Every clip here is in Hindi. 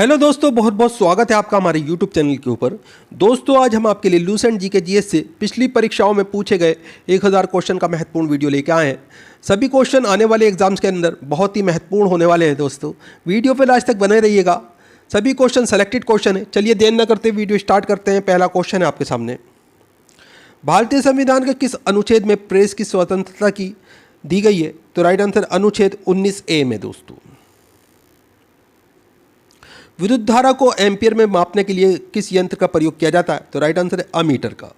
हेलो दोस्तों, बहुत बहुत स्वागत है आपका हमारे YouTube चैनल के ऊपर। दोस्तों, आज हम आपके लिए लूसेंट जीके जीएस से पिछली परीक्षाओं में पूछे गए 1000 क्वेश्चन का महत्वपूर्ण वीडियो लेके आए हैं। सभी क्वेश्चन आने वाले एग्जाम्स के अंदर बहुत ही महत्वपूर्ण होने वाले हैं। दोस्तों, वीडियो पर लास्ट तक बने रहिएगा। सभी क्वेश्चन सेलेक्टेड क्वेश्चन है। चलिए देर न करते वीडियो स्टार्ट करते हैं। पहला क्वेश्चन है आपके सामने। भारतीय संविधान के किस अनुच्छेद में प्रेस की स्वतंत्रता की दी गई है? तो राइट आंसर अनुच्छेद 19A में। दोस्तों, विद्युत धारा को एम्पियर में मापने के लिए किस यंत्र का प्रयोग किया जाता है? तो राइट आंसर है अमीटर का।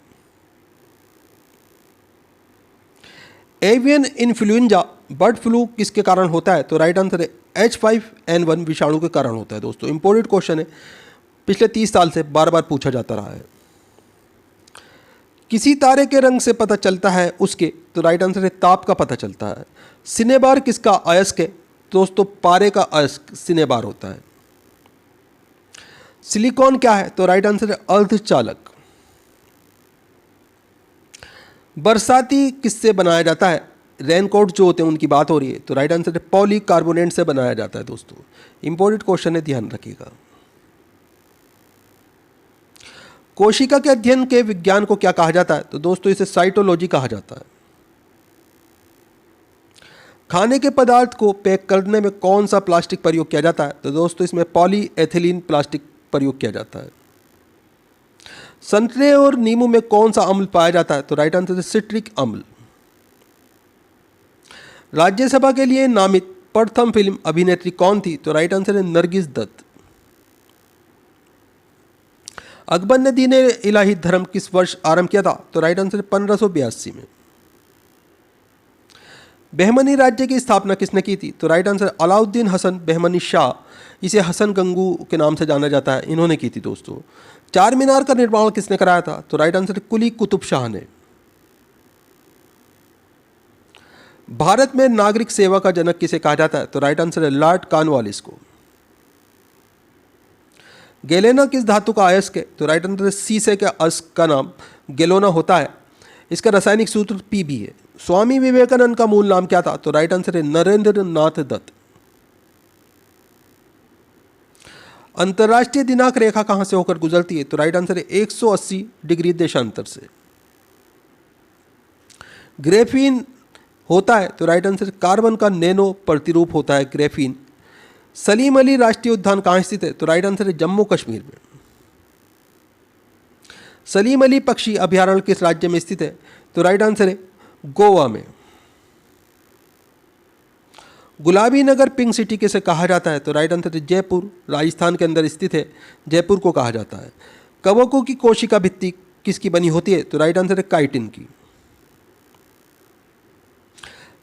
एवियन इन्फ्लुएंजा बर्ड फ्लू किसके कारण होता है? तो राइट आंसर है H5N1 विषाणु के कारण होता है। दोस्तों, इंपॉर्टेंट क्वेश्चन है, पिछले 30 साल से बार बार पूछा जाता रहा है। किसी तारे के रंग से पता चलता है उसके? तो राइट आंसर है ताप का पता चलता है। सिनेबार किसका अयस्क है? दोस्तों, पारे का अयस्क सिनेबार होता है। सिलिकॉन क्या है? तो राइट आंसर है अर्धचालक। बरसाती किससे बनाया जाता है? रेनकोट जो होते हैं उनकी बात हो रही है। तो राइट आंसर है पॉलीकार्बोनेट से बनाया जाता है। दोस्तों, इंपॉर्टेंट क्वेश्चन है, ध्यान रखिएगा। कोशिका के अध्ययन के विज्ञान को क्या कहा जाता है? तो दोस्तों, इसे साइटोलॉजी कहा जाता है। खाने के पदार्थ को पैक करने में कौन सा प्लास्टिक प्रयोग किया जाता है? तो दोस्तों, इसमें पॉलीएथिलीन प्लास्टिक प्रयोग किया जाता है। संतरे और नींबू में कौन सा अम्ल पाया जाता है? तो राइट आंसर है सिट्रिक अम्ल। राज्यसभा के लिए नामित प्रथम फिल्म अभिनेत्री कौन थी? तो राइट आंसर है नरगिस दत्त। अकबर ने दीन इलाही धर्म किस वर्ष आरंभ किया था? तो राइट आंसर है 1582 में। बहमनी राज्य की स्थापना किसने की थी? तो राइट आंसर अलाउद्दीन हसन बहमनी शाह, इसे हसन गंगू के नाम से जाना जाता है, इन्होंने की थी। दोस्तों, चार मीनार का निर्माण किसने कराया था? तो राइट आंसर कुली कुतुब शाह ने। भारत में नागरिक सेवा का जनक किसे कहा जाता है? तो राइट आंसर है लॉर्ड कॉर्नवालिस को। गेलेना किस धातु का अयस्क है? तो राइट आंसर सीसे के अयस्क का नाम गेलोना होता है। इसका रासायनिक सूत्र Pb है। स्वामी विवेकानंद का मूल नाम क्या था? तो राइट आंसर है नरेंद्र नाथ दत्त। अंतर्राष्ट्रीय दिनांक रेखा कहां से होकर गुजरती है? तो राइट आंसर है 180 डिग्री देशांतर से। ग्रेफीन होता है? तो राइट आंसर कार्बन का नैनो प्रतिरूप होता है ग्रेफीन। सलीम अली राष्ट्रीय उद्यान कहां स्थित है? तो राइट आंसर है जम्मू कश्मीर में। सलीम अली पक्षी अभयारण्य किस राज्य में स्थित है? तो राइट आंसर है गोवा में। गुलाबी नगर पिंक सिटी किसे कहा जाता है? तो राइट आंसर है जयपुर, राजस्थान के अंदर स्थित है, जयपुर को कहा जाता है। कवकों की कोशिका भित्ति किसकी बनी होती है? तो राइट आंसर है काइटिन की।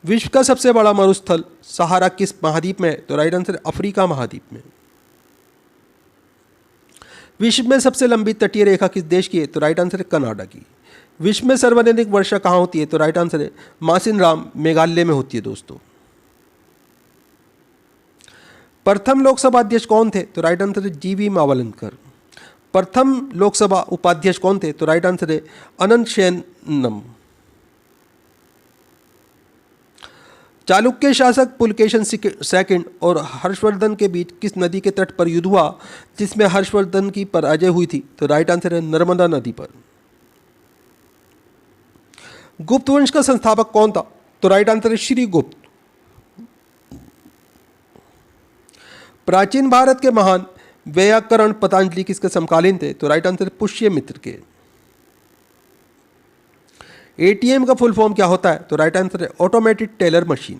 विश्व का सबसे बड़ा मरुस्थल सहारा किस महाद्वीप में है? तो राइट आंसर है अफ्रीका महाद्वीप में। विश्व में सबसे लंबी तटीय रेखा किस देश की है? तो राइट आंसर है कनाडा की। विश्व में सर्वाधिक वर्षा कहाँ होती है? तो राइट आंसर है मासिन राम, मेघालय में होती है। दोस्तों, प्रथम लोकसभा अध्यक्ष कौन थे? तो राइट आंसर है जीवी मावलंकर। प्रथम लोकसभा उपाध्यक्ष कौन थे? तो राइट आंसर है अनंत शयनम। चालुक्य शासक पुलकेशन सेकंड और हर्षवर्धन के बीच किस नदी के तट पर युद्ध हुआ जिसमें हर्षवर्धन की पराजय हुई थी? तो राइट आंसर है नर्मदा नदी पर। गुप्त वंश का संस्थापक कौन था? तो राइट आंसर है श्री गुप्त। प्राचीन भारत के महान वैयाकरण पतंजलि किसके समकालीन थे? तो राइट आंसर है पुष्यमित्र के। एटीएम का फुल फॉर्म क्या होता है? तो राइट आंसर है automated teller machine.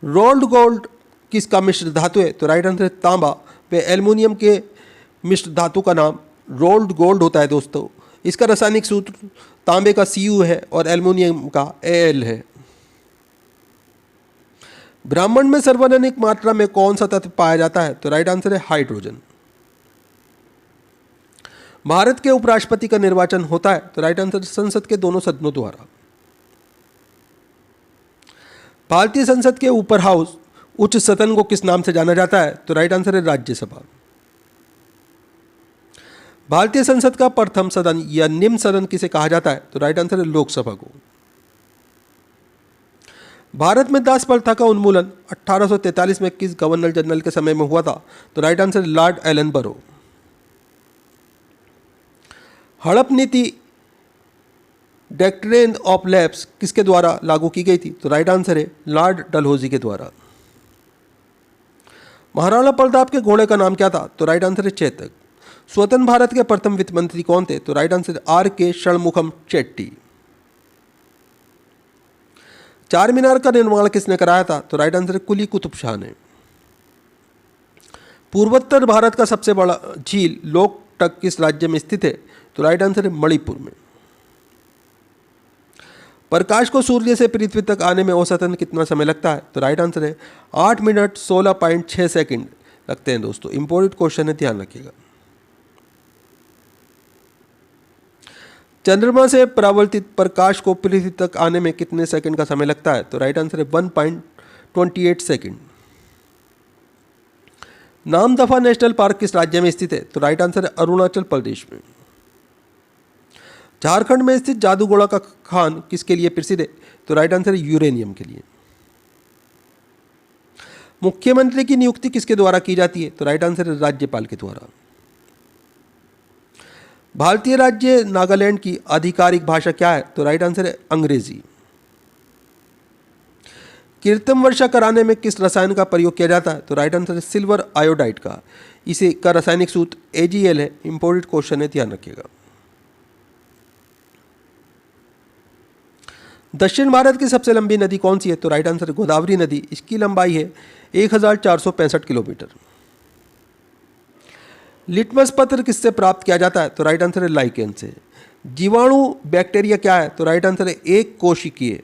Rolled gold किसका मिश्र धातु है? तो राइट आंसर है तांबा व एल्युमिनियम के मिश्र धातु का नाम रोल्ड गोल्ड होता है। दोस्तों, इसका रासायनिक सूत्र तांबे का Cu है और एल्युमिनियम का Al है। ब्राह्मण में सर्वाधिक मात्रा में कौन सा तत्व पाया जाता है? तो राइट आंसर है हाइड्रोजन। भारत के उपराष्ट्रपति का निर्वाचन होता है? तो राइट आंसर संसद के दोनों सदनों द्वारा। भारतीय संसद के ऊपर हाउस उच्च सदन को किस नाम से जाना जाता है? तो राइट आंसर है राज्यसभा। भारतीय संसद का प्रथम सदन या निम्न सदन किसे कहा जाता है? तो राइट आंसर है लोकसभा को। भारत में दास प्रथा का उन्मूलन 1843 में किस गवर्नर जनरल के समय में हुआ था? तो राइट आंसर लॉर्ड एलन बरो। हड़प नीति डॉक्ट्रिन ऑफ लैप्स किसके द्वारा लागू की गई थी? तो राइट आंसर है लॉर्ड डलहौजी के द्वारा। महाराणा प्रताप के घोड़े का नाम क्या था? तो राइट आंसर है चेतक। स्वतंत्र भारत के प्रथम वित्त मंत्री कौन थे? तो राइट आंसर आर के षणमुखम चेट्टी। चार मीनार का निर्माण किसने कराया था? तो राइट आंसर है कुली कुतुब शाह ने। पूर्वोत्तर भारत का सबसे बड़ा झील लोकटक किस राज्य में स्थित है? तो राइट आंसर है मणिपुर में। प्रकाश को सूर्य से पृथ्वी तक आने में औसतन कितना समय लगता है? तो राइट आंसर है 8 मिनट 16.6 सेकंड लगते हैं दोस्तों। इंपॉर्टेंट क्वेश्चन है, ध्यान रखिएगा। चंद्रमा से परावर्तित प्रकाश को पृथ्वी तक आने में कितने सेकंड का समय लगता है? तो राइट आंसर है 1.28 सेकंड। नामदफा नेशनल पार्क किस राज्य में स्थित है? तो राइट आंसर है अरुणाचल प्रदेश में। झारखंड में स्थित जादूगोड़ा का खान किसके लिए प्रसिद्ध है? तो राइट आंसर है यूरेनियम के लिए। मुख्यमंत्री की नियुक्ति किसके द्वारा की जाती है? तो राइट आंसर है राज्यपाल के द्वारा। भारतीय राज्य नागालैंड की आधिकारिक भाषा क्या है? तो राइट आंसर है अंग्रेजी। कृत्रिम वर्षा कराने में किस रसायन का प्रयोग किया जाता है? तो राइट आंसर है सिल्वर आयोडाइड का। इसे का रासायनिक सूत्र AgL है। इंपॉर्टेंट क्वेश्चन है, ध्यान रखिएगा। दक्षिण भारत की सबसे लंबी नदी कौन सी है? तो राइट आंसर है गोदावरी नदी। इसकी लंबाई है 1465 किलोमीटर। लिटमस पत्र किससे प्राप्त किया जाता है? तो राइट आंसर है लाइकेन से। जीवाणु बैक्टीरिया क्या है? तो राइट आंसर है एक कोशिकीय।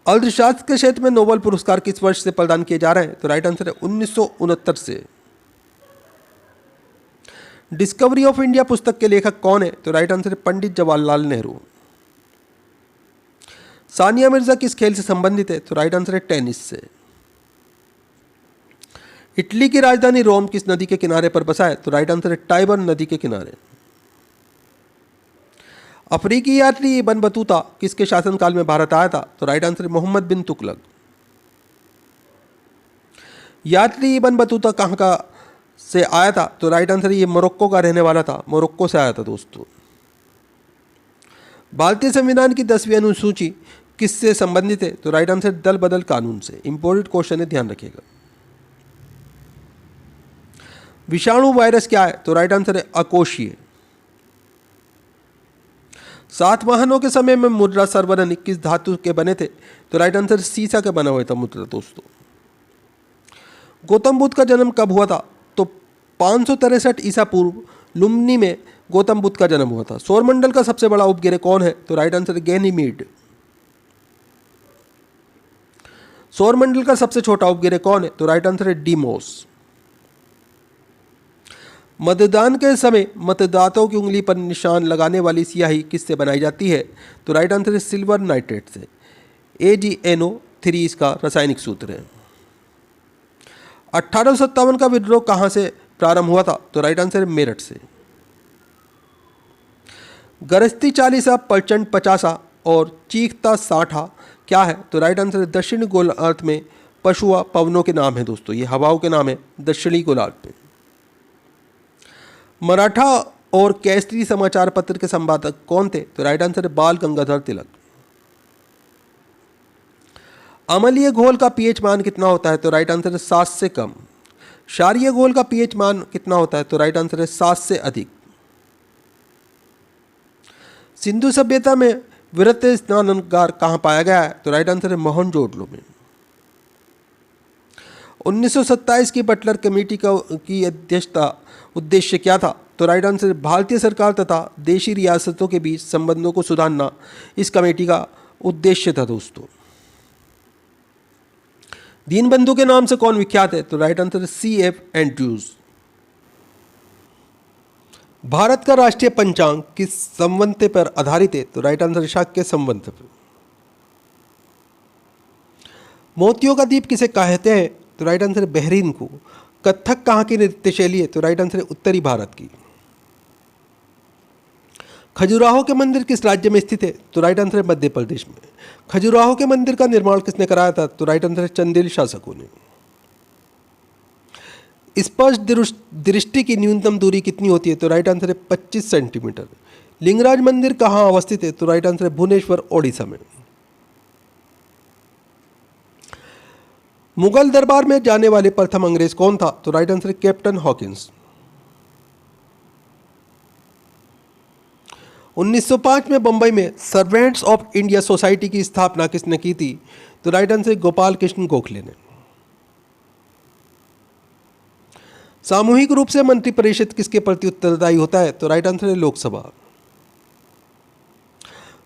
अर्थशास्त्र के क्षेत्र में नोबेल पुरस्कार किस वर्ष से प्रदान किए जा रहे हैं? तो राइट आंसर है 1969 से। डिस्कवरी ऑफ इंडिया पुस्तक के लेखक कौन है? तो राइट आंसर है पंडित जवाहरलाल नेहरू। सानिया मिर्जा किस खेल से संबंधित है? तो राइट आंसर है टेनिस से। इटली की राजधानी रोम किस नदी के किनारे पर बसा है? तो राइट आंसर है टाइबर नदी के किनारे। अफ्रीकी यात्री इब्न बतूता किसके शासनकाल में भारत आया था? तो राइट आंसर है मोहम्मद बिन तुगलक। यात्री इब्न बतूता कहाँ का से आया था? तो राइट आंसर ये मोरक्को का रहने वाला था। मोरक्को से आया था दोस्तों। भारतीय संविधान की 10वीं अनुसूची किससे संबंधित है? तो राइट आंसर दल बदल कानून से। इंपॉर्टेंट क्वेश्चन है, ध्यान रखिएगा। विषाणु वायरस क्या है? तो राइट आंसर है अकोशीय। सातवाहनों के समय में मुद्रा सर्वरण किस धातु के बने थे? तो राइट आंसर सीसा के बना हुआ था मुद्रा दोस्तों। गौतम बुद्ध का जन्म कब हुआ था? तो 563 ईसा पूर्व लुम्नी में गौतम बुद्ध का जन्म हुआ था। सौरमंडल का सबसे बड़ा उपग्रह कौन है? तो राइट आंसर है गैनीमीड। सौरमंडल का सबसे छोटा उपग्रह कौन है? तो राइट आंसर है डीमोस। मतदान के समय मतदाताओं की उंगली पर निशान लगाने वाली स्याही किससे बनाई जाती है? तो राइट आंसर है सिल्वर नाइट्रेट से। AgNO3 इसका रासायनिक सूत्र है। 1857 का विद्रोह कहाँ से प्रारंभ हुआ था? तो राइट आंसर है मेरठ से। गरजती 40 प्रचंड 50 और चीखता 60 क्या है? तो राइट आंसर है दक्षिणी गोलार्ध में पशुआ पवनों के नाम है दोस्तों। ये हवाओं के नाम है दक्षिणी गोलार्ध में। मराठा और केसरी समाचार पत्र के संपादक कौन थे? तो राइट आंसर है बाल गंगाधर तिलक। अम्लीय घोल का पीएच मान कितना होता है? तो राइट आंसर है 7 से कम। क्षारीय घोल का पीएच मान कितना होता है? तो राइट आंसर है 7 से अधिक। सिंधु सभ्यता में वृत्त स्नानागार कहाँ पाया गया है? तो राइट आंसर है मोहनजोदड़ो में। 1927 की बटलर कमेटी की अध्यक्षता उद्देश्य क्या था? तो राइट आंसर भारतीय सरकार तथा देशी रियासतों के बीच संबंधों को सुधारना इस कमेटी का उद्देश्य था दोस्तों। दीनबंधु के नाम से कौन विख्यात है? तो right answer CF Andrews. Bharat का राष्ट्रीय पंचांग किस संवत पर आधारित है? तो राइट आंसर शाक्य संवत पर। मोतियों का द्वीप किसे कहते हैं? तो राइट आंसर है बहरीन को। कथक कहाँ की नृत्य शैली है? तो राइट आंसर है उत्तरी भारत की। खजुराहो के मंदिर किस राज्य में स्थित है? तो राइट आंसर है मध्य प्रदेश में। खजुराहो के मंदिर का निर्माण किसने कराया था? तो राइट आंसर है चंदेल शासकों ने। स्पष्ट दृष्टि की न्यूनतम दूरी कितनी होती है? तो राइट आंसर है 25 सेंटीमीटर। लिंगराज मंदिर कहाँ अवस्थित है? तो राइट आंसर है भुवनेश्वर, ओडिशा में। मुगल दरबार में जाने वाले प्रथम अंग्रेज कौन था? तो राइट आंसर है कैप्टन हॉकिंस। 1905 में बंबई में सर्वेंट्स ऑफ इंडिया सोसाइटी की स्थापना किसने की थी? तो राइट आंसर है गोपाल कृष्ण गोखले ने। सामूहिक रूप से मंत्रिपरिषद किसके प्रति उत्तरदायी होता है? तो राइट आंसर है लोकसभा।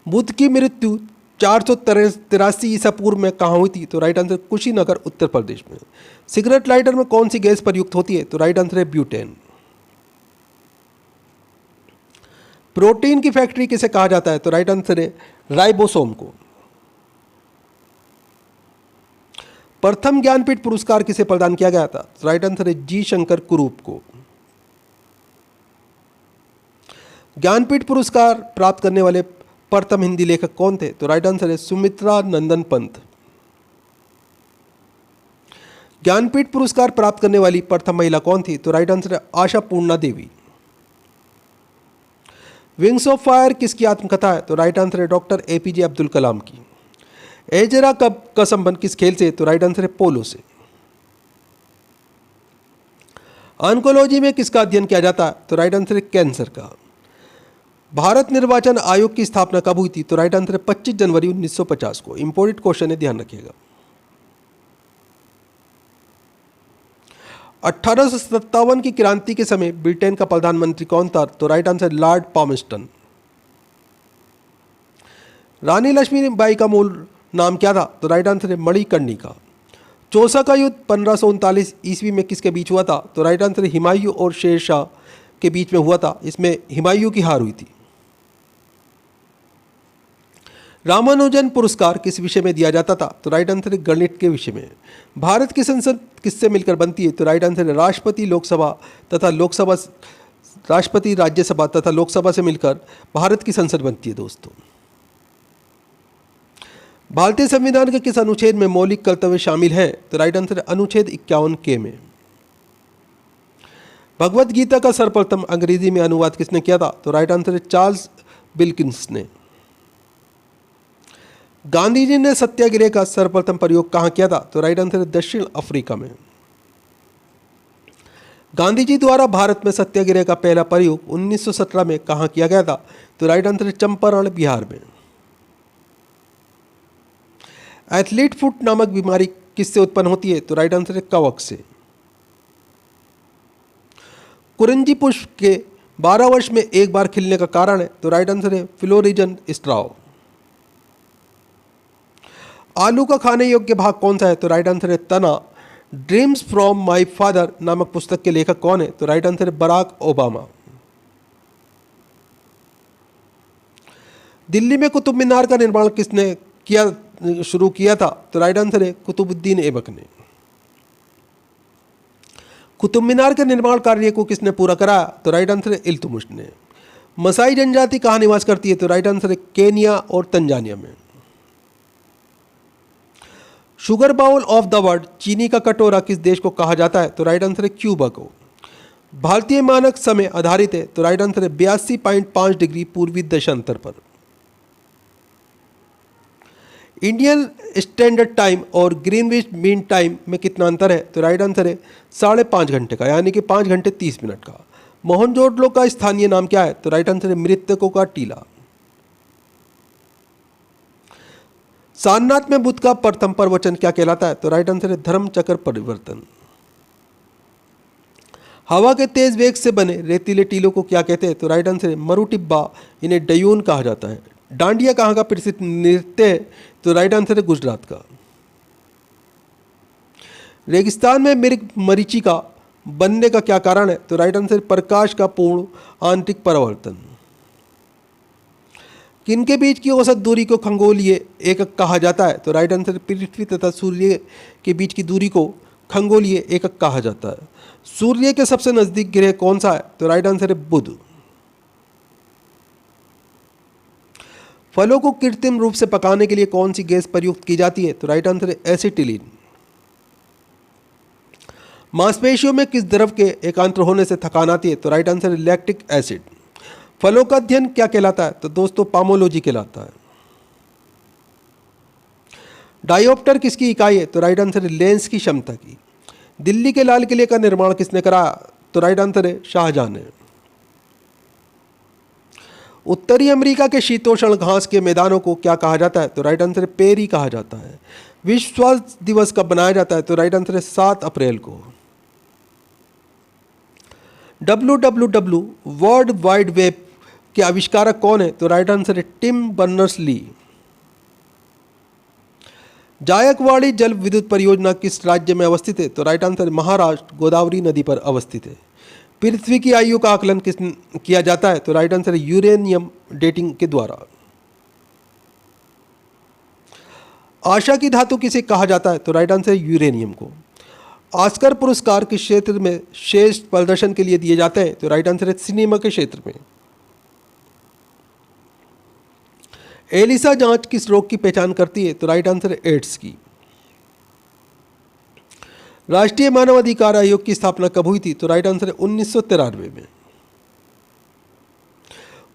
बुद्ध की मृत्यु 483 ईसा पूर्व में कहाँ हुई थी? तो राइट आंसर कुशीनगर, उत्तर प्रदेश में। सिगरेट लाइटर में कौन सी गैस प्रयुक्त होती है? तो राइट आंसर है ब्यूटेन। प्रोटीन की फैक्ट्री किसे कहा जाता है? तो राइट आंसर है राइबोसोम को। प्रथम ज्ञानपीठ पुरस्कार किसे प्रदान किया गया था? तो राइट आंसर है जी शंकर कुरूप को। ज्ञानपीठ पुरस्कार प्राप्त करने वाले प्रथम हिंदी लेखक कौन थे? तो राइट आंसर है सुमित्रा नंदन पंत। ज्ञानपीठ पुरस्कार प्राप्त करने वाली प्रथम महिला कौन थी? तो राइट आंसर है आशा पूर्णा देवी। विंग्स ऑफ फायर किसकी आत्मकथा है? तो राइट आंसर है डॉक्टर एपीजे अब्दुल कलाम की। एजरा कप का संबंध किस खेल से? तो राइट आंसर है पोलो से। ऑन्कोलॉजी में किसका अध्ययन किया जाता है? तो राइट आंसर है कैंसर का। भारत निर्वाचन आयोग की स्थापना कब हुई थी? तो राइट आंसर है 25 जनवरी 1950 को। इंपोर्टेंट क्वेश्चन है, ध्यान रखिएगा। 1857 की क्रांति के समय ब्रिटेन का प्रधानमंत्री कौन था? तो राइट आंसर लॉर्ड पामस्टन। रानी लक्ष्मीबाई का मूल नाम क्या था? तो राइट आंसर है मणिकर्णिका। चौसा का युद्ध 1539 ईस्वी में किसके बीच हुआ था? तो राइट आंसर है हुमायूं और शेर शाह के बीच में हुआ था। इसमें हुमायूं की हार हुई थी। रामानुजन पुरस्कार किस विषय में दिया जाता था? तो राइट आंसर है गणित के विषय में। भारत की संसद किससे मिलकर बनती है? तो राइट आंसर है राष्ट्रपति लोकसभा तथा लोकसभा, राष्ट्रपति राज्यसभा तथा लोकसभा से मिलकर भारत की संसद बनती है दोस्तों। भारतीय संविधान के किस अनुच्छेद में मौलिक कर्तव्य शामिल है? तो राइट आंसर है अनुच्छेद 51K में। भगवत गीता का सर्वप्रथम अंग्रेजी में अनुवाद किसने किया था? तो राइट आंसर है चार्ल्स विल्किंस ने। गांधी जी ने सत्याग्रह का सर्वप्रथम प्रयोग कहाँ किया था? तो राइट आंसर है दक्षिण अफ्रीका में। गांधी जी द्वारा भारत में सत्याग्रह का पहला प्रयोग 1917 में कहाँ किया गया था? तो राइट आंसर है चंपारण, बिहार में। एथलीट फुट नामक बीमारी किससे उत्पन्न होती है? तो राइट आंसर है कवक से। कुरंजी पुष्प के 12 वर्ष में एक बार खिलने का कारण है? तो राइट आंसर है फ्लोरिजन स्ट्राव। आलू का खाने योग्य भाग कौन सा है? तो राइट आंसर है तना। ड्रीम्स फ्रॉम माय फादर नामक पुस्तक के लेखक कौन है? तो राइट आंसर है बराक ओबामा। दिल्ली में कुतुब मीनार का निर्माण किसने शुरू किया था? तो राइट आंसर है कुतुबुद्दीन ऐबक ने। कुतुब मीनार के निर्माण कार्य को किसने पूरा करा? तो राइट आंसर है इल्तुतमिश ने। मसाई जनजाति कहाँ निवास करती है? तो राइट आंसर है केनिया और तंजानिया में। Sugar bowl of the world, चीनी का कटोरा, किस देश को कहा जाता है? तो राइट आंसर है क्यूबा को। भारतीय मानक समय आधारित है? तो राइट आंसर है 82.5 डिग्री पूर्वी देशांतर पर। इंडियन स्टैंडर्ड टाइम और ग्रीनविच मीन टाइम में कितना अंतर है? तो राइट आंसर है 5.5 घंटे का, यानी कि 5 घंटे 30 मिनट का। मोहनजोदड़ो का स्थानीय नाम क्या है? तो राइट आंसर है मृतकों का टीला। सारनाथ में बुद्ध का प्रथम प्रवचन क्या कहलाता है? तो राइट आंसर है धर्म चक्र परिवर्तन। हवा के तेज वेग से बने रेतीले टीलों को क्या कहते हैं? तो राइट आंसर है मरुटिब्बा, इन्हें डयून कहा जाता है। डांडिया कहाँ का प्रसिद्ध नृत्य है? तो राइट आंसर है गुजरात का। रेगिस्तान में मृग मरीचिका बनने का क्या कारण है? तो राइट आंसर प्रकाश का पूर्ण आंतरिक परावर्तन। किनके बीच की औसत दूरी को खगोलीय एकक कहा जाता है? तो राइट आंसर पृथ्वी तथा सूर्य के बीच की दूरी को खगोलीय एकक कहा जाता है। सूर्य के सबसे नजदीक ग्रह कौन सा है? तो राइट आंसर है बुध। फलों को कृत्रिम रूप से पकाने के लिए कौन सी गैस प्रयुक्त की जाती है? तो राइट आंसर है एसिटिलीन। मांसपेशियों में किस द्रव के एकांतर होने से थकान आती है? तो राइट आंसर है लैक्टिक एसिड। फलों का अध्ययन क्या कहलाता है? तो दोस्तों पामोलॉजी कहलाता है। डायोप्टर किसकी इकाई है? तो राइट आंसर है लेंस की क्षमता की। दिल्ली के लाल किले का निर्माण किसने कराया? तो राइट आंसर है शाहजहां ने। उत्तरी अमेरिका के शीतोष्ण घास के मैदानों को क्या कहा जाता है? तो राइट आंसर है पेरी कहा जाता है। विश्व स्वास्थ्य दिवस कब मनाया जाता है? तो राइट आंसर है 7 अप्रैल को। WWW वर्ल्ड वाइड वेब के आविष्कारक कौन है? तो राइट आंसर है टिम बर्नर्स-ली। जायकवाड़ी जल विद्युत परियोजना किस राज्य में अवस्थित है? तो राइट आंसर है महाराष्ट्र, गोदावरी नदी पर अवस्थित है। पृथ्वी की आयु का आकलन किस किया जाता है? तो राइट आंसर है यूरेनियम डेटिंग के द्वारा। आशा की धातु किसे कहा जाता है? तो राइट आंसर है यूरेनियम को। ऑस्कर पुरस्कार किस क्षेत्र में श्रेष्ठ प्रदर्शन के लिए दिए जाते हैं? तो राइट आंसर है सिनेमा के क्षेत्र में। एलिसा जांच किस रोग की पहचान करती है? तो राइट आंसर है एड्स की। राष्ट्रीय मानव अधिकार आयोग की स्थापना कब हुई थी? तो राइट आंसर है 1993 में।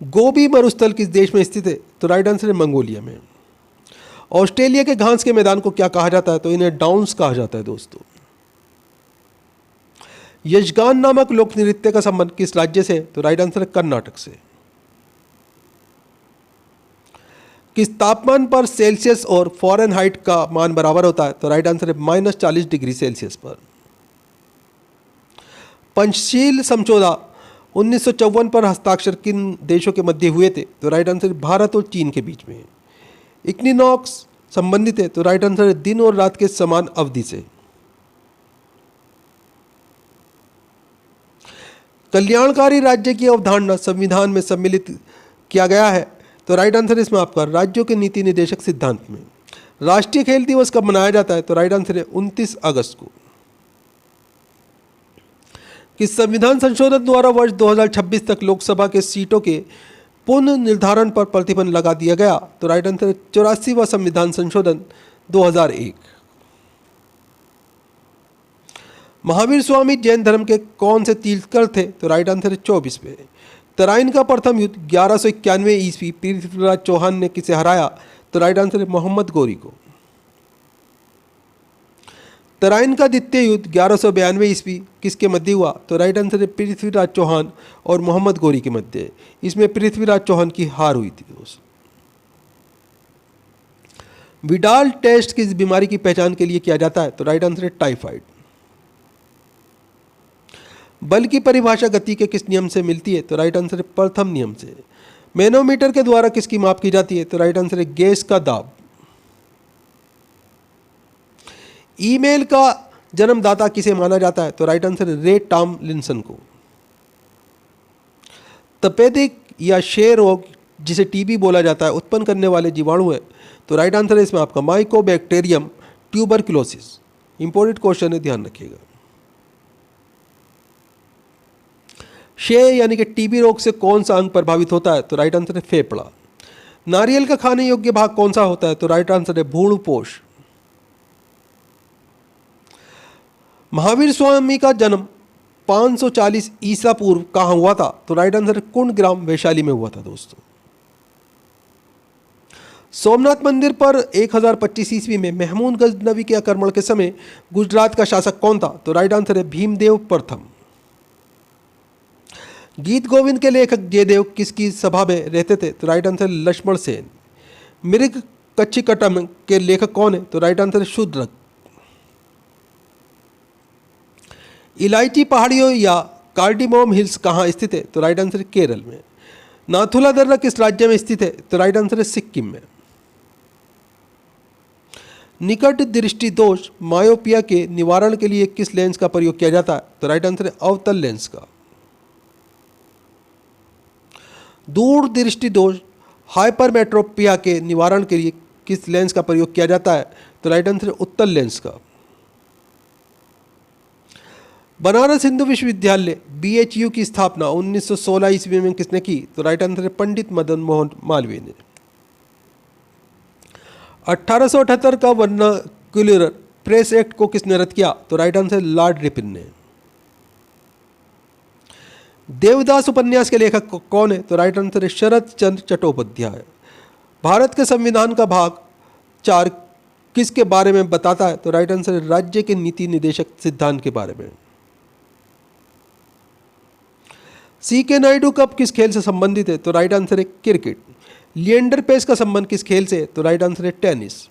गोबी मरुस्थल किस देश में स्थित है? तो राइट आंसर है मंगोलिया में। ऑस्ट्रेलिया के घास के मैदान को क्या कहा जाता है? तो इन्हें डाउन्स कहा जाता है दोस्तों। यजगान नामक लोक नृत्य का संबंध किस राज्य से है? तो राइट आंसर है कर्नाटक से। किस तापमान पर सेल्सियस और फ़ारेनहाइट का मान बराबर होता है? तो राइट आंसर है -40 डिग्री सेल्सियस पर। पंचशील समझौता 1954 पर हस्ताक्षर किन देशों के मध्य हुए थे? तो राइट आंसर है भारत और चीन के बीच में। इक्विनॉक्स संबंधित है? तो राइट आंसर है दिन और रात के समान अवधि से। कल्याणकारी राज्य की अवधारणा संविधान में सम्मिलित किया गया है? तो राइट आंसर इसमें आपका राज्यों के नीति निदेशक सिद्धांत में। राष्ट्रीय खेल दिवस कब मनाया जाता है? तो राइट आंसर है 29 अगस्त को। किस संविधान संशोधन द्वारा वर्ष 2026 तक लोकसभा के सीटों के पुनर्निर्धारण पर प्रतिबंध लगा दिया गया? तो राइट आंसर है 84वां संविधान संशोधन 2001। महावीर स्वामी जैन धर्म के कौन से तीर्थंकर थे? तो राइट आंसर है 24वें। तराइन का प्रथम युद्ध 1191 ईस्वी पृथ्वीराज चौहान ने किसे हराया? तो राइट आंसर है मोहम्मद गौरी को। तराइन का द्वितीय युद्ध 1192 ईस्वी किसके मध्य हुआ? तो राइट आंसर है पृथ्वीराज चौहान और मोहम्मद गौरी के मध्य। इसमें पृथ्वीराज चौहान की हार हुई थी दोस्त। विडाल टेस्ट किस बीमारी की पहचान के लिए किया जाता है? तो राइट आंसर है टाइफाइड। बल की परिभाषा गति के किस नियम से मिलती है? तो राइट आंसर है प्रथम नियम से। मैनोमीटर के द्वारा किसकी माप की जाती है? तो राइट आंसर है गैस का दाब। ईमेल का जन्मदाता किसे माना जाता है? तो राइट आंसर है रे टॉमलिंसन को। तपेदिक या क्षय रोग जिसे टीबी बोला जाता है उत्पन्न करने वाले जीवाणु है? तो राइट आंसर है इसमें आपका माइकोबैक्टीरियम ट्यूबरक्लोसिस। इंपॉर्टेंट क्वेश्चन है, ध्यान रखिएगा। क्षय यानी कि टीबी रोग से कौन सा अंग प्रभावित होता है? तो राइट आंसर है फेफड़ा। नारियल का खाने योग्य भाग कौन सा होता है? तो राइट आंसर है भ्रूणपोष। महावीर स्वामी का जन्म 540 ईसा पूर्व कहाँ हुआ था? तो राइट आंसर है कुंडग्राम वैशाली में हुआ था दोस्तों। सोमनाथ मंदिर पर 1025 ईस्वी में महमूद गजनवी के आक्रमण के समय गुजरात का शासक कौन था? तो राइट आंसर है भीमदेव प्रथम। गीत गोविंद के लेखक जयदेव किसकी सभा में रहते थे? तो राइट आंसर लक्ष्मण सेन। मृग कच्चिकट्टम के लेखक कौन है? तो राइट आंसर है शूद्रक। इलायची पहाड़ियों या कार्डिमोम हिल्स कहाँ स्थित है? तो राइट आंसर है केरल में। नाथुला दर्रा किस राज्य में स्थित है? तो राइट आंसर है सिक्किम में। निकट दृष्टि दोष मायोपिया के निवारण के लिए किस लेंस का प्रयोग किया जाता है? तो राइट आंसर है अवतल लेंस का। दूर दृष्टि दोष हाइपरमेट्रोपिया के निवारण के लिए किस लेंस का प्रयोग किया जाता है? तो राइट आंसर है उत्तल लेंस का। बनारस हिंदू विश्वविद्यालय BHU की स्थापना 1916 ईस्वी में किसने की? तो राइट आंसर है पंडित मदन मोहन मालवीय ने। 1878 का वर्नाक्युलर प्रेस एक्ट को किसने रद्द किया? तो राइट आंसर लॉर्ड रिपन ने। देवदास उपन्यास के लेखक कौन है? तो राइट आंसर है शरद चंद्र चट्टोपाध्याय। भारत के संविधान का भाग 4 किसके बारे में बताता है? तो राइट आंसर है राज्य के नीति निदेशक सिद्धांत के बारे में। सी के नायडू कप किस खेल से संबंधित है? तो राइट आंसर है क्रिकेट। लिएंडर पेस का संबंध किस खेल से है? तो राइट आंसर है टेनिस।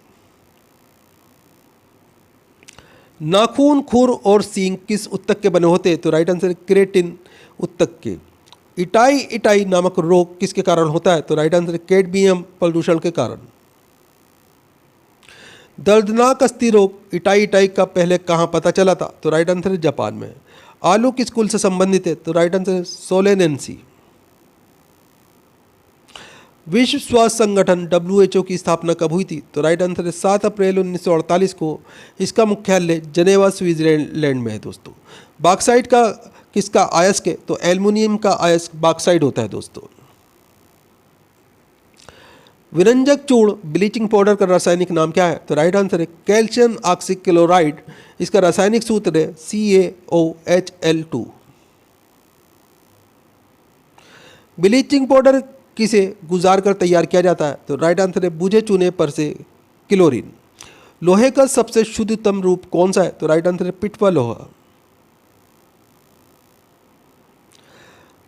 नाखून, खुर और सींग किस उत्तक के बने होते हैं? तो राइट आंसर है केराटिन उत्तक के। इटाई इटाई नामक रोग किसके कारण होता है? तो राइट आंसर है कैडमियम प्रदूषण के कारण। दर्दनाक अस्थि रोग इटाई इटाई का पहले कहाँ पता चला था? तो राइट आंसर है जापान में। आलू किस कुल से संबंधित है? तो राइट आंसर है सोलेनेंसी। विश्व स्वास्थ्य संगठन WHO की स्थापना कब हुई थी? तो राइट आंसर है 7 अप्रैल 1948 को। इसका मुख्यालय जेनेवा स्विट्जरलैंड में है दोस्तों। बॉक्साइट का किसका अयस्क है? तो एल्युमिनियम का अयस्क बॉक्साइट होता है दोस्तों। विरंजक चूर्ण ब्लीचिंग पाउडर का रासायनिक नाम क्या है? तो राइट आंसर है कैल्शियम ऑक्सीक्लोराइड। इसका रासायनिक सूत्र है CaOHL2। ब्लीचिंग पाउडर किसे गुजार कर तैयार किया जाता है? तो राइट आंसर है बुझे चूने पर से क्लोरीन। लोहे का सबसे शुद्धतम रूप कौन सा है? तो राइट आंसर है पिटवा लोहा।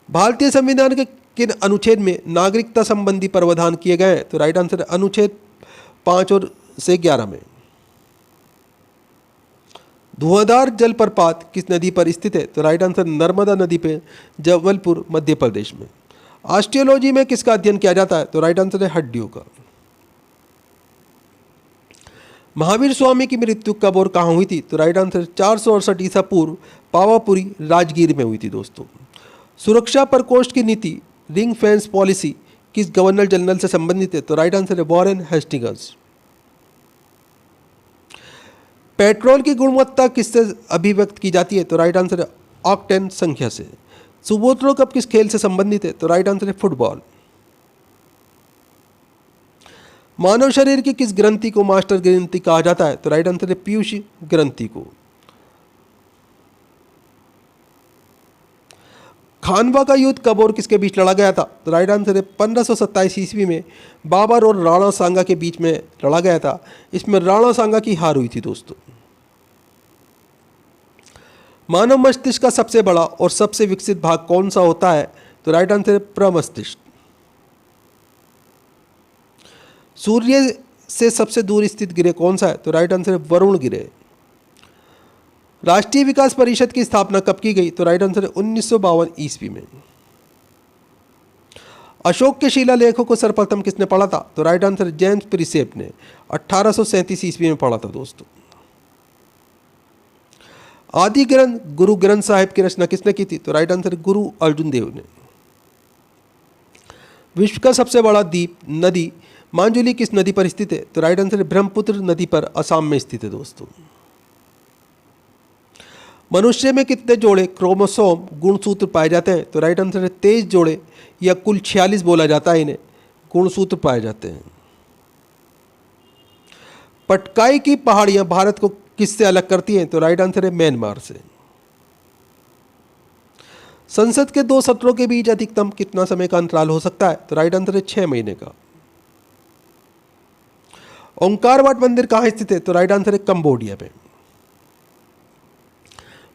भारतीय संविधान के किन अनुच्छेद में नागरिकता संबंधी प्रावधान किए गए हैं? तो राइट आंसर है अनुच्छेद 5 और से 11 में। धुआंधार जलप्रपात किस नदी पर स्थित है? तो राइट आंसर नर्मदा नदी पे, जबलपुर मध्य प्रदेश में। ऑस्टियोलॉजी में किसका अध्ययन किया जाता है? तो राइट आंसर है हड्डियों का। महावीर स्वामी की मृत्यु कब और कहाँ हुई थी? तो राइट आंसर 468 ईसा पूर्व पावापुरी राजगीर में हुई थी दोस्तों। सुरक्षा प्रकोष्ठ की नीति रिंग फेंस पॉलिसी किस गवर्नर जनरल से संबंधित है? तो राइट आंसर है वॉरेन हेस्टिंग्स। पेट्रोल की गुणवत्ता किससे अभिव्यक्त की जाती है? तो राइट आंसर है ऑक्टेन संख्या से। सुब्रोतो कप किस खेल से संबंधित है? तो राइट आंसर है फुटबॉल। मानव शरीर की किस ग्रंथि को मास्टर ग्रंथि कहा जाता है? तो राइट आंसर है पीयूष ग्रंथि को। खानवा का युद्ध कब और किसके बीच लड़ा गया था? तो राइट आंसर है 1527 ईस्वी में बाबर और राणा सांगा के बीच में लड़ा गया था। इसमें राणा सांगा की हार हुई थी दोस्तों। मानव मस्तिष्क का सबसे बड़ा और सबसे विकसित भाग कौन सा होता है? तो राइट आंसर है प्रमस्तिष्क। सूर्य से सबसे दूर स्थित ग्रह कौन सा है? तो राइट आंसर है वरुण ग्रह। राष्ट्रीय विकास परिषद की स्थापना कब की गई? तो राइट आंसर है 1952 ईस्वी में। अशोक के शिलालेखों को सर्वप्रथम किसने पढ़ा था? तो राइट आंसर जेम्स प्रिसेप ने 1837 ईस्वी में पढ़ा था दोस्तों। आदि ग्रंथ गुरु ग्रंथ साहिब की रचना किसने की थी? तो राइट आंसर गुरु अर्जुन देव ने। विश्व का सबसे बड़ा द्वीप नदी मांजुली किस नदी पर स्थित है? तो राइट आंसर ब्रह्मपुत्र नदी पर असम में स्थित है दोस्तों। मनुष्य में कितने जोड़े क्रोमोसोम गुणसूत्र पाए जाते हैं? तो राइट आंसर है 23 जोड़े या कुल 46 बोला जाता है इन्हें गुणसूत्र पाए जाते हैं। पटकाई की पहाड़ियां भारत को किससे अलग करती हैं? तो राइट आंसर है म्यांमार से। संसद के 2 सत्रों के बीच अधिकतम कितना समय का अंतराल हो सकता है? तो राइट आंसर है 6 महीने का। ओंकार वाट मंदिर कहाँ स्थित है? तो राइट आंसर है कंबोडिया में।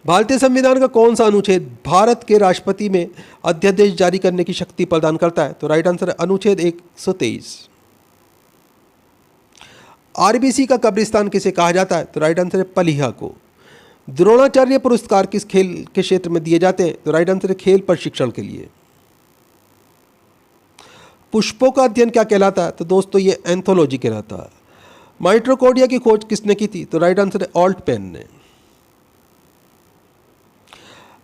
भारतीय संविधान का कौन सा अनुच्छेद भारत के राष्ट्रपति में अध्यादेश जारी करने की शक्ति प्रदान करता है? तो राइट आंसर है अनुच्छेद 123। आरबीसी का कब्रिस्तान किसे कहा जाता है? तो राइट आंसर है पलिहा को। द्रोणाचार्य पुरस्कार किस खेल के क्षेत्र में दिए जाते हैं? तो राइट आंसर है खेल प्रशिक्षण के लिए। पुष्पों का अध्ययन क्या कहलाता है? तो दोस्तों ये एंथोलॉजी कहलाता है। माइट्रोकोडिया की खोज किसने की थी? तो राइट आंसर है ऑल्ट पेन ने।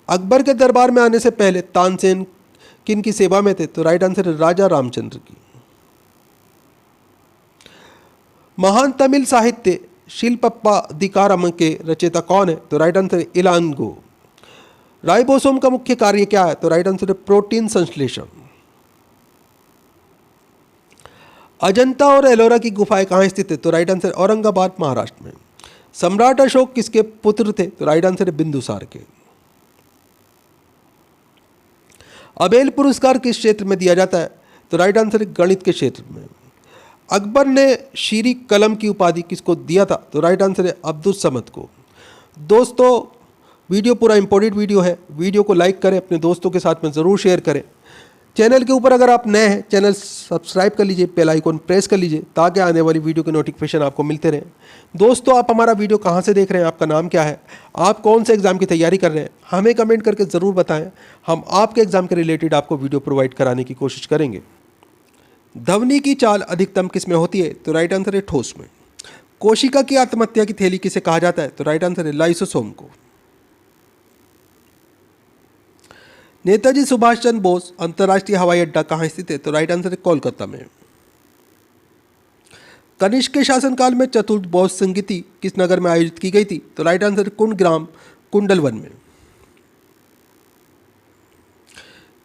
अकबर के दरबार में आने से पहले तानसेन किन की सेवा में थे? तो राइट आंसर है राजा रामचंद्र की। महान तमिल साहित्य शिल्पप्पाधिकारम के रचयिता कौन है? तो राइट आंसर है इलांगो। राइबोसोम का मुख्य कार्य क्या है? तो राइट आंसर है प्रोटीन संश्लेषण। अजंता और एलोरा की गुफाएं कहाँ स्थित है? तो राइट आंसर औरंगाबाद महाराष्ट्र में। सम्राट अशोक किसके पुत्र थे? तो राइट आंसर है बिंदुसार के। अबेल पुरस्कार किस क्षेत्र में दिया जाता है? तो राइट आंसर है गणित के क्षेत्र में। अकबर ने शीरी कलम की उपाधि किसको दिया था? तो राइट आंसर है अब्दुल समद को। दोस्तों वीडियो पूरा इंपॉर्टेंट वीडियो है, वीडियो को लाइक करें, अपने दोस्तों के साथ में ज़रूर शेयर करें। चैनल के ऊपर अगर आप नए हैं, चैनल सब्सक्राइब कर लीजिए, बेल आइकन प्रेस कर लीजिए ताकि आने वाली वीडियो के नोटिफिकेशन आपको मिलते रहें। दोस्तों आप हमारा वीडियो कहाँ से देख रहे हैं, आपका नाम क्या है, आप कौन से एग्ज़ाम की तैयारी कर रहे हैं, हमें कमेंट करके ज़रूर बताएं। हम आपके एग्ज़ाम के रिलेटेड आपको वीडियो प्रोवाइड कराने की कोशिश करेंगे। ध्वनि की चाल अधिकतम किस में होती है? तो राइट आंसर है ठोस में। कोशिका की आत्महत्या की थैली किसे कहा जाता है? तो राइट आंसर है लाइसोसोम को। नेताजी सुभाष चंद्र बोस अंतर्राष्ट्रीय हवाई अड्डा कहाँ स्थित है? तो राइट आंसर है कोलकाता में। कनिष्क के शासनकाल में चतुर्थ बौद्ध संगीति किस नगर में आयोजित की गई थी? तो राइट आंसर है कुंडग्राम कुंडलवन में।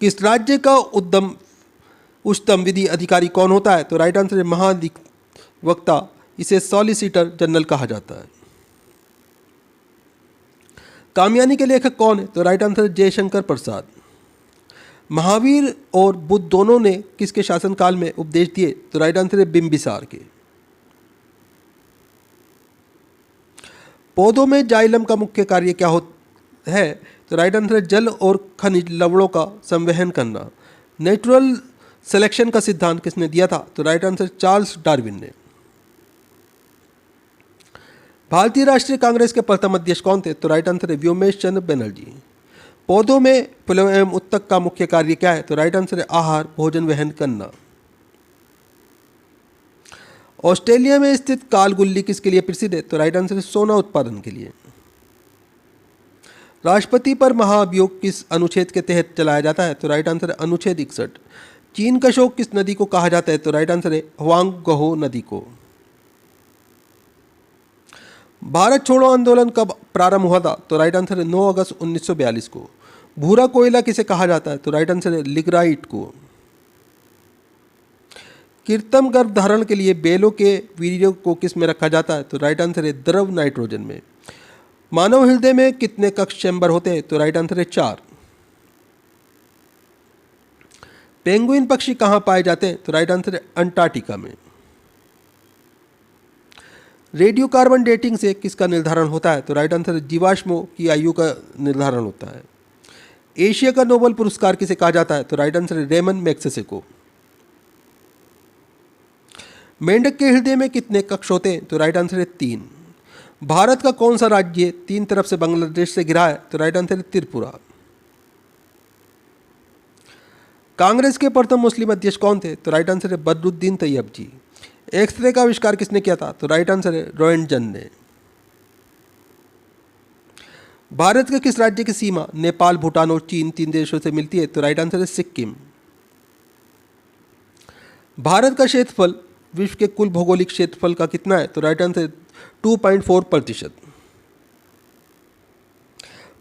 किस राज्य का उच्चतम विधि अधिकारी कौन होता है? तो राइट आंसर है महाधिवक्ता, इसे सॉलिसिटर जनरल कहा जाता है। कामयानी के लेखक कौन है? तो राइट आंसर है जयशंकर प्रसाद। महावीर और बुद्ध दोनों ने किसके शासनकाल में उपदेश दिए? तो राइट आंसर है बिंबिसार के। पौधों में जाइलम का मुख्य कार्य क्या है? तो राइट आंसर है जल और खनिज लवणों का संवहन करना। नेचुरल सिलेक्शन का सिद्धांत किसने दिया था? तो राइट आंसर चार्ल्स डार्विन ने। भारतीय राष्ट्रीय कांग्रेस के प्रथम अध्यक्ष कौन थे? तो राइट आंसर है व्योमेश चंद्र बनर्जी। पौधों में फलों एवं उत्तक का मुख्य कार्य क्या है? तो राइट आंसर है आहार भोजन वहन करना। ऑस्ट्रेलिया में स्थित कालगुल्ली किसके लिए प्रसिद्ध है? तो राइट आंसर है सोना उत्पादन के लिए। राष्ट्रपति पर महाअभियोग किस अनुच्छेद के तहत चलाया जाता है? तो राइट आंसर है अनुच्छेद 61। चीन का शोक किस नदी को कहा जाता है? तो राइट आंसर है ह्वांगगो नदी को। भारत छोड़ो आंदोलन कब प्रारंभ हुआ था? तो राइट आंसर है 9 अगस्त 1942 को। भूरा कोयला किसे कहा जाता है? तो राइट आंसर है लिग्राइट को। कृत्रिम गर्भधारण के लिए बेलों के वीर्य को किस में रखा जाता है? तो राइट आंसर है द्रव नाइट्रोजन में। मानव हृदय में कितने कक्ष चैम्बर होते हैं? तो राइट आंसर है 4। पेंगुइन पक्षी कहाँ पाए जाते हैं? तो राइट आंसर है अंटार्कटिका में। रेडियो कार्बन डेटिंग से किसका निर्धारण होता है? तो राइट आंसर है जीवाश्मों की आयु का निर्धारण होता है। एशिया का नोबेल पुरस्कार किसे कहा जाता है? तो राइट आंसर है रेमन मैग्सेसे को। मेंढक के हृदय में कितने कक्ष होते हैं? तो राइट आंसर है 3। भारत का कौन सा राज्य 3 तरफ से बांग्लादेश से घिरा है? तो राइट आंसर है त्रिपुरा। कांग्रेस के प्रथम मुस्लिम अध्यक्ष कौन थे? तो राइट आंसर है बदरुद्दीन तैयब जी। एक्सरे का आविष्कार किसने किया था? तो राइट आंसर है रोएंटजन ने। भारत के किस राज्य की सीमा नेपाल, भूटान और चीन 3 देशों से मिलती है? तो राइट आंसर है सिक्किम। भारत का क्षेत्रफल विश्व के कुल भौगोलिक क्षेत्रफल का कितना है? तो राइट आंसर 2.4%।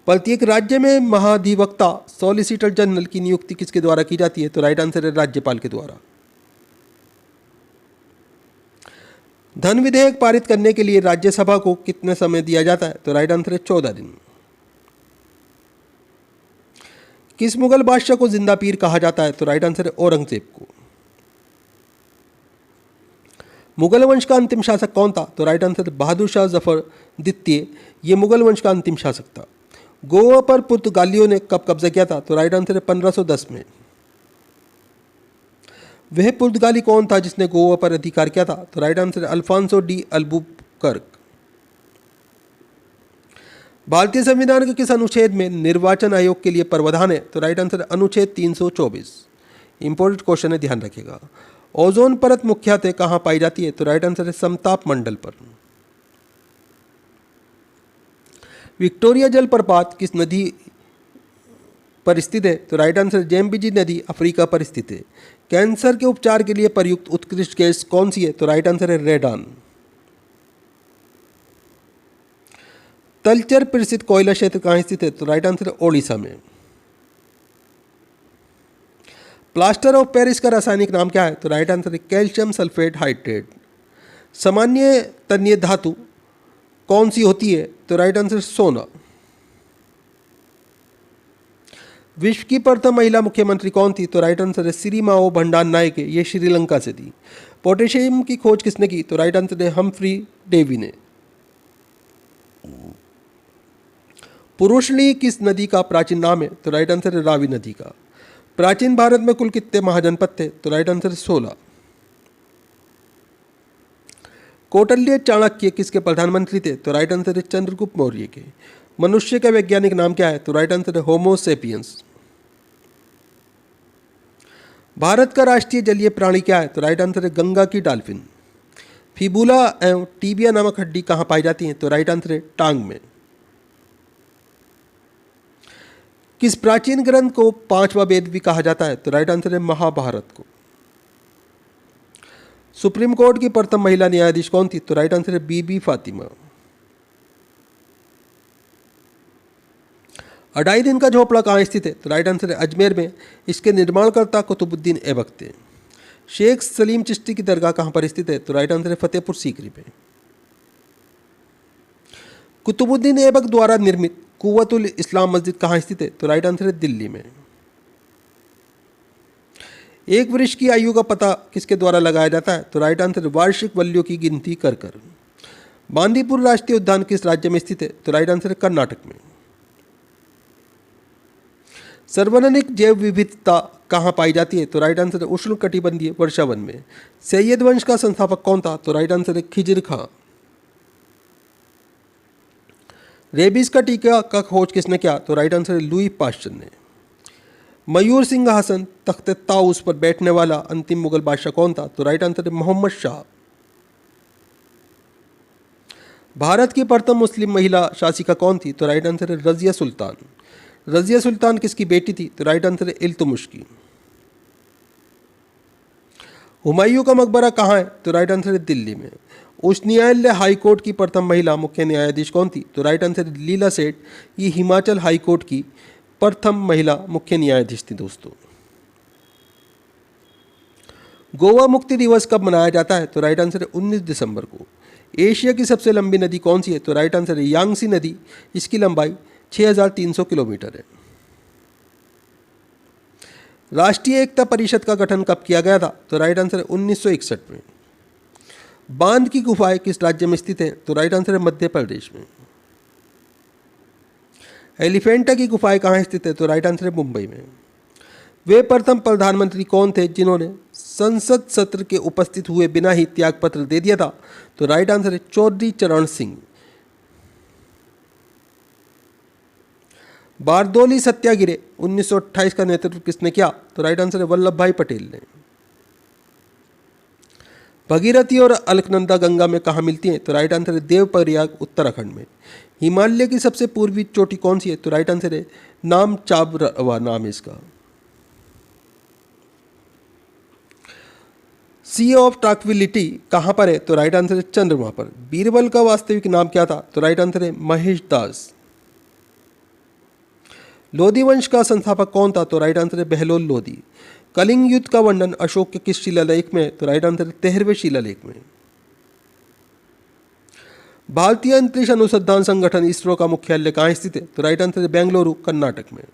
प्रत्येक राज्य में महाधिवक्ता सॉलिसिटर जनरल की नियुक्ति किसके द्वारा की जाती है? तो राइट आंसर है राज्यपाल के द्वारा। धन विधेयक पारित करने के लिए राज्यसभा को कितने समय दिया जाता है? तो राइट आंसर है 14 दिन। किस मुगल बादशाह को जिंदा पीर कहा जाता है? तो राइट आंसर है औरंगजेब को। मुगल वंश का अंतिम शासक कौन था? तो राइट आंसर है बहादुर शाह जफर द्वितीय। ये मुगल वंश का अंतिम शासक था। गोवा पर पुर्तगालियों ने कब कब्जा किया था? तो राइट आंसर है 1510 में। वह पुर्तगाली कौन था जिसने गोवा पर अधिकार किया था? तो राइट आंसर है अल्फांसो डी अल्बुकर्क। भारतीय संविधान के किस अनुच्छेद में निर्वाचन आयोग के लिए प्रावधान है? तो राइट आंसर है अनुच्छेद 324। इंपॉर्टेंट क्वेश्चन है, ध्यान रखिएगा। ओजोन परत मुख्यतः कहाँ पाई जाती है? तो राइट आंसर है समताप मंडल पर। विक्टोरिया जलप्रपात किस नदी पर स्थित है? तो राइट आंसर जेम्बिजी नदी अफ्रीका पर स्थित है। कैंसर के उपचार के लिए प्रयुक्त उत्कृष्ट गैस कौन सी है? तो राइट आंसर है रेडान। तलचर प्रसिद्ध कोयला क्षेत्र कहाँ स्थित है? तो राइट आंसर है ओडिशा में। प्लास्टर ऑफ पेरिस का रासायनिक नाम क्या है? तो राइट आंसर है कैल्शियम सल्फेट हाइड्रेट। सामान्य तन्य धातु कौन सी होती है? तो राइट आंसर सोना। विश्व की प्रथम महिला मुख्यमंत्री कौन थी? तो राइट आंसर है सिरिमाओ भंडारनायके, ये श्रीलंका से थी। पोटेशियम की खोज किसने की? तो राइट आंसर है हम्फ्री डेवी ने। पुरुषली किस नदी का प्राचीन नाम है? तो राइट आंसर है रावी नदी का। प्राचीन भारत में कुल कितने महाजनपद थे? तो राइट आंसर है 16। कौटिल्य चाणक्य किसके प्रधानमंत्री थे? तो राइट आंसर है चंद्रगुप्त मौर्य के। मनुष्य का वैज्ञानिक नाम क्या है? तो राइट आंसर है होमो सेपियंस। भारत का राष्ट्रीय जलीय प्राणी क्या है? तो राइट आंसर है गंगा की डॉल्फिन। फिबुला एवं टीबिया नामक हड्डी कहाँ पाई जाती है? तो राइट आंसर है टांग में। किस प्राचीन ग्रंथ को पांचवा वेद भी कहा जाता है? तो राइट आंसर है महाभारत को। सुप्रीम कोर्ट की प्रथम महिला न्यायाधीश कौन थी? तो राइट आंसर है बीबी फातिमा। अढ़ाई दिन का झोपड़ा कहाँ स्थित है? तो राइट आंसर है अजमेर में। इसके निर्माणकर्ता कुतुबुद्दीन ऐबक थे। शेख सलीम चिश्ती की दरगाह कहाँ पर स्थित है? तो राइट आंसर है फतेहपुर सीकरी पे। कुतुबुद्दीन ऐबक द्वारा निर्मित कुव्वतुल इस्लाम मस्जिद कहाँ स्थित है? तो राइट आंसर है दिल्ली में। एक वृक्ष की आयु का पता किसके द्वारा लगाया जाता है? तो राइट आंसर वार्षिक वल्लियों की गिनती कर कर। बांदीपुर राष्ट्रीय उद्यान किस राज्य में स्थित है? तो राइट आंसर है कर्नाटक में। सार्वजनिक जैव विविधता कहाँ पाई जाती है? तो राइट आंसर है उष्णकटिबंधीय वर्षावन में। सैयद वंश का संस्थापक कौन था? तो राइट आंसर है खिजिर खां। रेबीज का टीका का खोज किसने किया? तो राइट आंसर है लुई पाश्चर ने। मयूर सिंहासन तख्त ताऊस पर बैठने वाला अंतिम मुगल बादशाह कौन था? तो राइट आंसर है मोहम्मद शाह। भारत की प्रथम मुस्लिम महिला शासिका कौन थी? तो राइट आंसर है रजिया सुल्तान। रजिया सुल्तान किसकी बेटी थी? तो राइट आंसर है इल्तुमिश की। हुमायूं का मकबरा कहाँ है? तो राइट आंसर है दिल्ली में। उच्च न्यायालय हाई कोर्ट की प्रथम महिला मुख्य न्यायाधीश कौन थी? तो राइट आंसर है लीला सेठ। ये हिमाचल हाई कोर्ट की प्रथम महिला मुख्य न्यायाधीश थी दोस्तों। गोवा मुक्ति दिवस कब मनाया जाता है? तो राइट आंसर है 19 दिसंबर को। एशिया की सबसे लंबी नदी कौन सी है? तो राइट आंसर है यांगसी नदी। इसकी लंबाई 6300 किलोमीटर है। राष्ट्रीय एकता परिषद का गठन कब किया गया था? तो राइट आंसर है 1961 में। बांध की गुफाएं किस राज्य में स्थित है? तो राइट आंसर है मध्य प्रदेश में। एलिफेंटा की गुफाएं कहाँ स्थित है? तो राइट आंसर है मुंबई में। वे प्रथम प्रधानमंत्री कौन थे जिन्होंने संसद सत्र के उपस्थित हुए बिना ही त्यागपत्र दे दिया था? तो राइट आंसर है चौधरी चरण सिंह। बारदोली सत्याग्रह 1928 का नेतृत्व किसने किया? तो राइट आंसर है वल्लभ भाई पटेल ने। भगीरथी और अलकनंदा गंगा में कहाँ मिलती हैं? तो राइट आंसर है देवप्रयाग उत्तराखंड में। हिमालय की सबसे पूर्वी चोटी कौन सी है? तो राइट आंसर है नामचाबरवा नाम है इसका। सी ऑफ ट्रैंक्विलिटी कहाँ पर है? तो राइट आंसर है चंद्रमा पर। बीरबल का वास्तविक नाम क्या था? तो राइट आंसर है महेश दास। लोधी वंश का संस्थापक कौन था? तो राइट आंसर है बहलोल लोधी। कलिंग युद्ध का वर्णन अशोक के किस शिलालेख में? तो राइट आंसर है 13वें शिलालेख में। भारतीय अंतरिक्ष अनुसंधान संगठन इसरो का मुख्यालय कहाँ स्थित है? तो राइट आंसर है बेंगलुरु कर्नाटक में।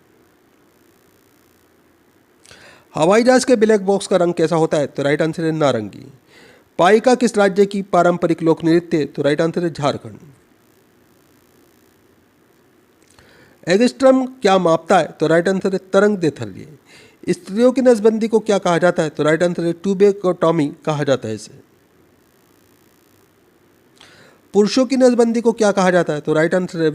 हवाई जहाज के ब्लैक बॉक्स का रंग कैसा होता है? तो राइट आंसर है नारंगी। पाइका किस राज्य की पारंपरिक लोक नृत्य है? तो राइट आंसर है झारखंड। एगस्ट्रम क्या मापता है? तो राइट आंसर है तरंग दैर्ध्य। स्त्रियों की नसबंदी को क्या कहा जाता है? तो राइट आंसर है ट्यूबेकोटॉमी कहा जाता है इसे। पुरुषों की नसबंदी को क्या कहा जाता है? तो राइट आंसर है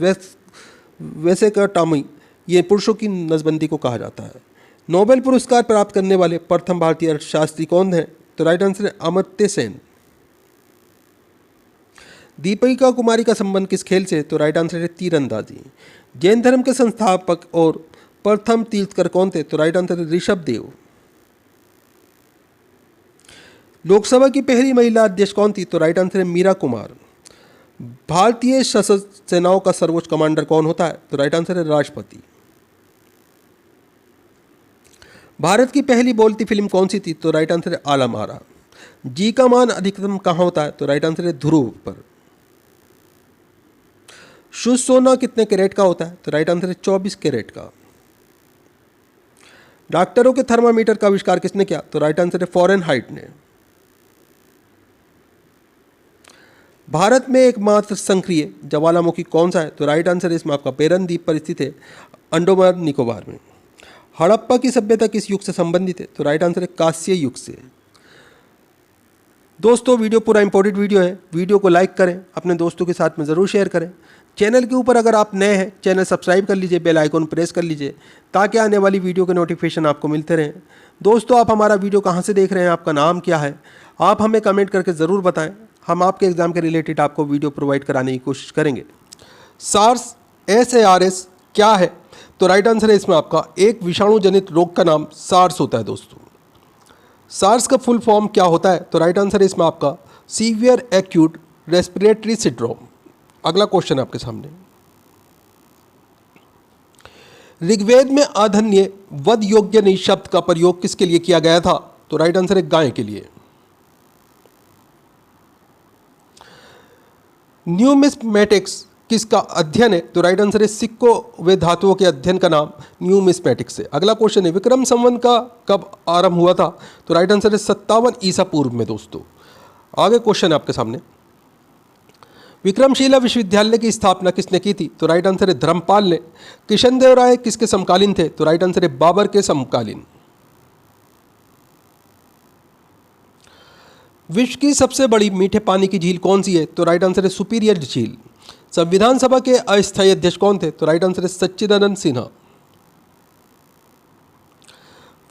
वेसेकोटॉमी। ये पुरुषों की नसबंदी को कहा जाता है। नोबेल पुरस्कार प्राप्त करने वाले प्रथम भारतीय अर्थशास्त्री कौन है? तो राइट आंसर है अमर्त्य सेन। दीपिका कुमारी का संबंध किस खेल से? तो राइट आंसर है तीरंदाजी। जैन धर्म के संस्थापक और प्रथम तीर्थकर कौन थे? तो राइट आंसर है ऋषभ देव। लोकसभा की पहली महिला अध्यक्ष कौन थी? तो राइट आंसर है मीरा कुमार। भारतीय सशस्त्र सेनाओं का सर्वोच्च कमांडर कौन होता है? तो राइट आंसर है राष्ट्रपति। भारत की पहली बोलती फिल्म कौन सी थी? तो राइट आंसर है आलम आरा। जी का मान अधिकतम कहाँ होता है? तो राइट आंसर है ध्रुव पर। शुद्ध सोना कितने कैरेट का होता है? तो राइट आंसर है 24 कैरेट का। डॉक्टरों के थर्मामीटर का आविष्कार किसने किया? तो राइट आंसर है फॉरेनहाइट ने। भारत में एकमात्र संक्रिय ज्वालामुखी कौन सा है? तो राइट आंसर है इसमें आपका पेरन द्वीप पर स्थित है, अंडमान निकोबार में। हड़प्पा की सभ्यता किस युग से संबंधित है? तो राइट आंसर है कांस्य युग से। दोस्तों वीडियो पूरा इंपॉर्टेंट वीडियो है, वीडियो को लाइक करें, अपने दोस्तों के साथ में ज़रूर शेयर करें। चैनल के ऊपर अगर आप नए हैं, चैनल सब्सक्राइब कर लीजिए, बेल आइकन प्रेस कर लीजिए ताकि आने वाली वीडियो के नोटिफिकेशन आपको मिलते रहें। दोस्तों आप हमारा वीडियो कहाँ से देख रहे हैं, आपका नाम क्या है, आप हमें कमेंट करके ज़रूर बताएं। हम आपके एग्ज़ाम के रिलेटेड आपको वीडियो प्रोवाइड कराने की कोशिश करेंगे। SARS क्या है? तो राइट आंसर है इसमें आपका एक विषाणु जनित रोग का नाम सार्स होता है। दोस्तों सार्स का फुल फॉर्म क्या होता है? तो राइट आंसर है इसमें आपका सीवियर एक्यूट रेस्पिरेटरी सिंड्रोम। अगला क्वेश्चन आपके सामने, ऋग्वेद में आधन्य वध योग्य नहीं शब्द का प्रयोग किसके लिए किया गया था? तो राइट आंसर है गाय के लिए। न्यूमिस्मेटिक्स किसका अध्ययन है? तो राइट आंसर है सिक्कों व धातुओं के अध्ययन का नाम न्यूमिस्मेटिक्स है। अगला क्वेश्चन है विक्रम संवत का कब आरंभ हुआ था? तो राइट आंसर है 57 ईसा पूर्व में। दोस्तों आगे क्वेश्चन है आपके सामने, विक्रमशिला विश्वविद्यालय की स्थापना किसने की थी? तो राइट आंसर है धर्मपाल ने। कृष्णदेव राय किसके समकालीन थे? तो राइट आंसर है बाबर के समकालीन। विश्व की सबसे बड़ी मीठे पानी की झील कौन सी है? तो राइट आंसर है सुपीरियर झील। संविधान सभा के अस्थायी अध्यक्ष कौन थे? तो राइट आंसर है सच्चिदानंद सिन्हा।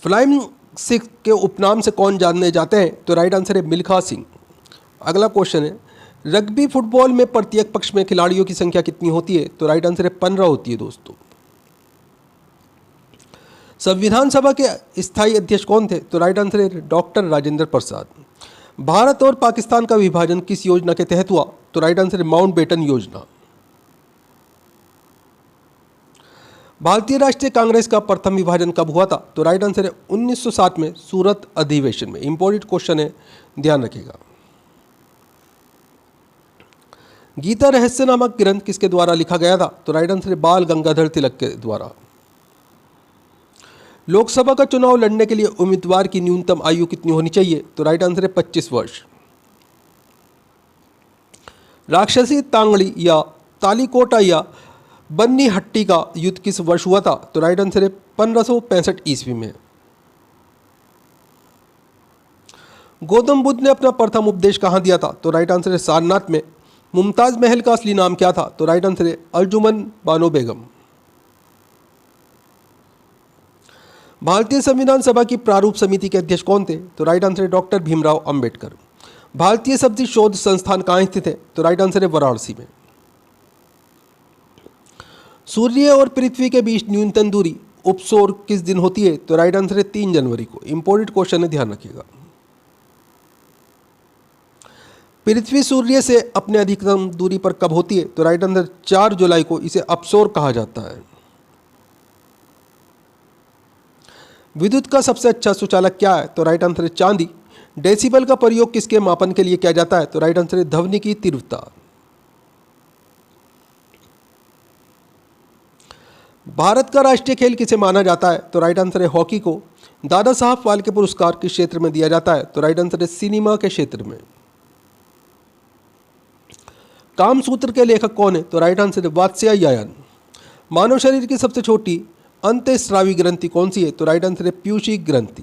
फ्लाइंग सिख के उपनाम से कौन जाने जाते हैं? तो राइट आंसर है मिल्खा सिंह। अगला क्वेश्चन है रग्बी फुटबॉल में प्रत्येक पक्ष में खिलाड़ियों की संख्या कितनी होती है? तो राइट आंसर है 15 होती है। दोस्तों संविधान सभा के स्थायी अध्यक्ष कौन थे? तो राइट आंसर है डॉक्टर राजेंद्र प्रसाद। भारत और पाकिस्तान का विभाजन किस योजना के तहत हुआ? तो राइट आंसर है माउंटबेटन योजना। भारतीय राष्ट्रीय कांग्रेस का प्रथम विभाजन कब हुआ था? तो राइट आंसर है 1907 में सूरत अधिवेशन में। इंपॉर्टेंट क्वेश्चन है, ध्यान रखिएगा। गीता रहस्य नामक ग्रंथ किसके द्वारा लिखा गया था? तो राइट आंसर है बाल गंगाधर तिलक के द्वारा। लोकसभा का चुनाव लड़ने के लिए उम्मीदवार की न्यूनतम आयु कितनी होनी चाहिए? तो राइट आंसर है 25 वर्ष। राक्षसी तांगड़ी या तालीकोटा या बन्नी हट्टी का युद्ध किस वर्ष हुआ था? तो राइट आंसर है 1565 ईस्वी में। गौतम बुद्ध ने अपना प्रथम उपदेश कहाँ दिया था? तो राइट आंसर है सारनाथ में। मुमताज महल का असली नाम क्या था? तो राइट आंसर है अर्जुमन बानो बेगम। भारतीय संविधान सभा की प्रारूप समिति के अध्यक्ष कौन थे? तो राइट आंसर है डॉक्टर भीमराव अंबेडकर। भारतीय सब्जी शोध संस्थान कहाँ स्थित है? तो राइट आंसर है वाराणसी में। सूर्य और पृथ्वी के बीच न्यूनतम दूरी उपसौर किस दिन होती है? तो राइट आंसर है 3 जनवरी को। इंपॉर्टेंट क्वेश्चन है, ध्यान रखिएगा। पृथ्वी सूर्य से अपने अधिकतम दूरी पर कब होती है? तो राइट आंसर 4 जुलाई को। इसे अपसौर कहा जाता है। विद्युत का सबसे अच्छा सुचालक क्या है? तो राइट आंसर है चांदी। डेसिबल का प्रयोग किसके मापन के लिए किया जाता है? तो राइट आंसर है ध्वनि की तीव्रता। भारत का राष्ट्रीय खेल किसे माना जाता है? तो राइट आंसर है हॉकी को। दादा साहब फाल्के पुरस्कार किस क्षेत्र में दिया जाता है? तो राइट आंसर है सिनेमा के क्षेत्र में। कामसूत्र के लेखक कौन है? तो राइट आंसर है वात्स्यायन। मानव शरीर की सबसे छोटी अंतःस्रावी ग्रंथि कौन सी है? तो राइट आंसर है पीयूषी ग्रंथि।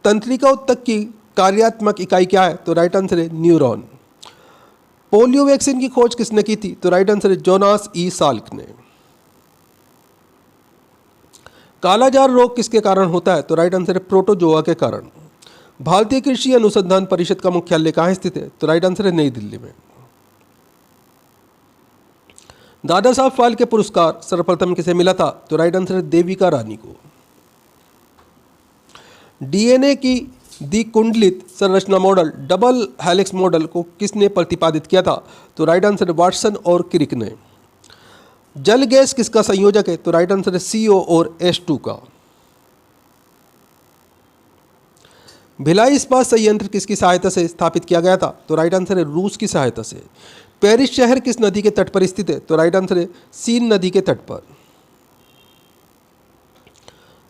तंत्रिका उत्तक की कार्यात्मक इकाई क्या है? तो राइट आंसर है न्यूरॉन। पोलियो वैक्सीन की खोज किसने की थी? तो राइट आंसर है जोनास ई साल्क ने। कालाजार रोग किसके कारण होता है? तो राइट आंसर है प्रोटोजोआ के कारण। भारतीय कृषि अनुसंधान परिषद का मुख्यालय कहाँ स्थित है? तो राइट आंसर है नई दिल्ली में। दादा साहब फाल्के पुरस्कार सर्वप्रथम किसे मिला था? तो राइट आंसर है देविका रानी को। डीएनए की द्विकुंडलित संरचना मॉडल डबल हेलिक्स मॉडल को किसने प्रतिपादित किया था? तो राइट आंसर है वाटसन और क्रिक ने। जल गैस किसका संयोजक है? तो राइट आंसर है CO और H2 का। भिलाई इस्पात संयंत्र किसकी सहायता से स्थापित किया गया था? तो राइट आंसर है रूस की सहायता से। पेरिस शहर किस नदी के तट पर स्थित है? तो राइट आंसर है सीन नदी के तट पर।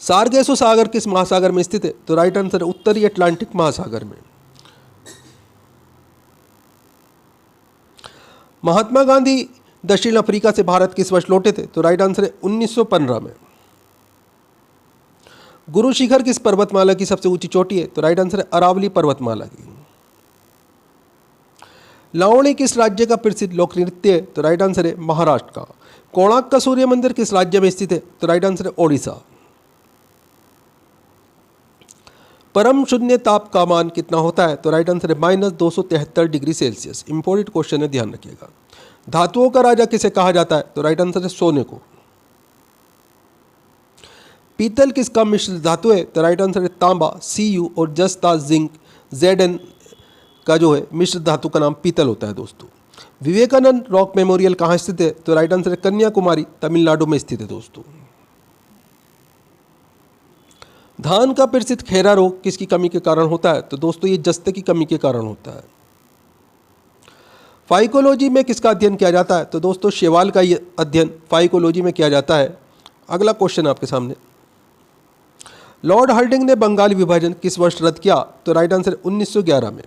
सारगेसो सागर किस महासागर में स्थित है? तो राइट आंसर है उत्तरी अटलांटिक महासागर में। महात्मा गांधी दक्षिण अफ्रीका से भारत किस वर्ष लौटे थे? तो राइट आंसर है 1915 में। गुरु शिखर किस पर्वतमाला की सबसे ऊंची चोटी है? तो राइट आंसर है अरावली पर्वतमाला की। लावणी किस राज्य का प्रसिद्ध लोक नृत्य है? तो राइट आंसर है महाराष्ट्र का। कोणार्क का सूर्य मंदिर किस राज्य में स्थित है? तो राइट आंसर है ओडिशा। परम शून्य ताप का मान कितना होता है? तो राइट आंसर है -273 डिग्री सेल्सियस। इंपॉर्टेंट क्वेश्चन है, ध्यान रखिएगा। धातुओं का राजा किसे कहा जाता है? तो राइट आंसर है सोने को। पीतल किसका मिश्र धातु है? तो राइट आंसर है तांबा Cu और जस्ता जिंक Zn का जो है मिश्र धातु का नाम पीतल होता है दोस्तों। विवेकानंद रॉक मेमोरियल कहाँ स्थित है? तो राइट आंसर है कन्याकुमारी तमिलनाडु में स्थित है दोस्तों। धान का प्रसिद्ध खैरा रोग किसकी कमी के कारण होता है? तो दोस्तों ये जस्ते की कमी के कारण होता है। फाइकोलॉजी में किसका अध्ययन किया जाता है? तो दोस्तों शैवाल का ये अध्ययन फाइकोलॉजी में किया जाता है। अगला क्वेश्चन आपके सामने, लॉर्ड हार्डिंग ने बंगाल विभाजन किस वर्ष रद्द किया? तो राइट आंसर है 1911 में।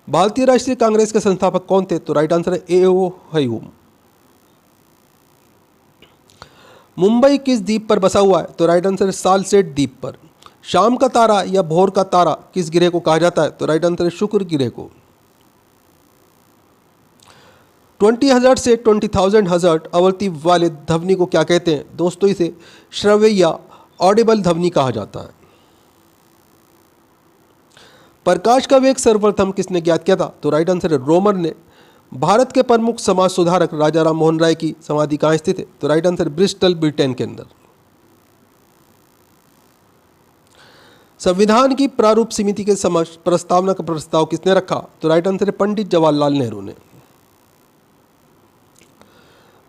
भारतीय राष्ट्रीय कांग्रेस के संस्थापक कौन थे? तो राइट आंसर है A.O. ह्यूम। मुंबई किस द्वीप पर बसा हुआ है? तो राइट आंसर है सालसेट द्वीप पर। शाम का तारा या भोर का तारा किस गिरह को कहा जाता है? तो राइट आंसर है शुक्र गिरह को। 20 हर्ट्ज से 20,000 हर्ट्ज आवृत्ति वाले ध्वनि को क्या कहते हैं? दोस्तों इसे श्रव्य या ऑडिबल ध्वनि कहा जाता है। प्रकाश का वेग सर्वप्रथम किसने ज्ञात किया था? तो राइट आंसर है रोमर ने। भारत के प्रमुख समाज सुधारक राजा राम मोहन राय की समाधि कहाँ स्थित है? तो राइट आंसर ब्रिस्टल ब्रिटेन के अंदर। संविधान की प्रारूप समिति के समक्ष प्रस्तावना का प्रस्ताव किसने रखा? तो राइट आंसर है पंडित जवाहरलाल नेहरू ने।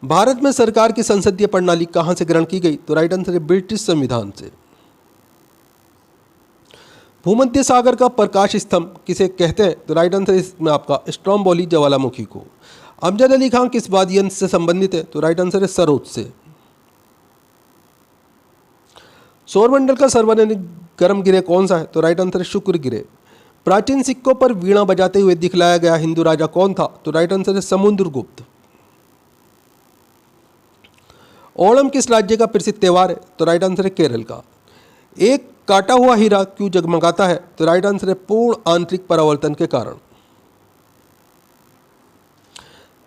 भारत में सरकार की संसदीय प्रणाली कहां से ग्रहण की गई? तो राइट आंसर है ब्रिटिश संविधान से। भूमध्य सागर का प्रकाश स्तंभ किसे कहते हैं? तो राइट आंसर इसमें आपका स्ट्रोम्बोली ज्वालामुखी को। अमजद अली खान किस वाद्य यंत्र से संबंधित है? तो राइट आंसर है सरोद से। सौरमंडल का सर्वाधिक गर्म गिरह कौन सा है? तो राइट आंसर है शुक्र गिरह। प्राचीन सिक्कों पर वीणा बजाते हुए दिखलाया गया हिंदू राजा कौन था? तो राइट आंसर है समुद्रगुप्त। ओणम किस राज्य का प्रसिद्ध त्योहार है? तो राइट आंसर है केरल का। एक काटा हुआ हीरा क्यों जगमगाता है? तो राइट आंसर है पूर्ण आंतरिक परावर्तन के कारण।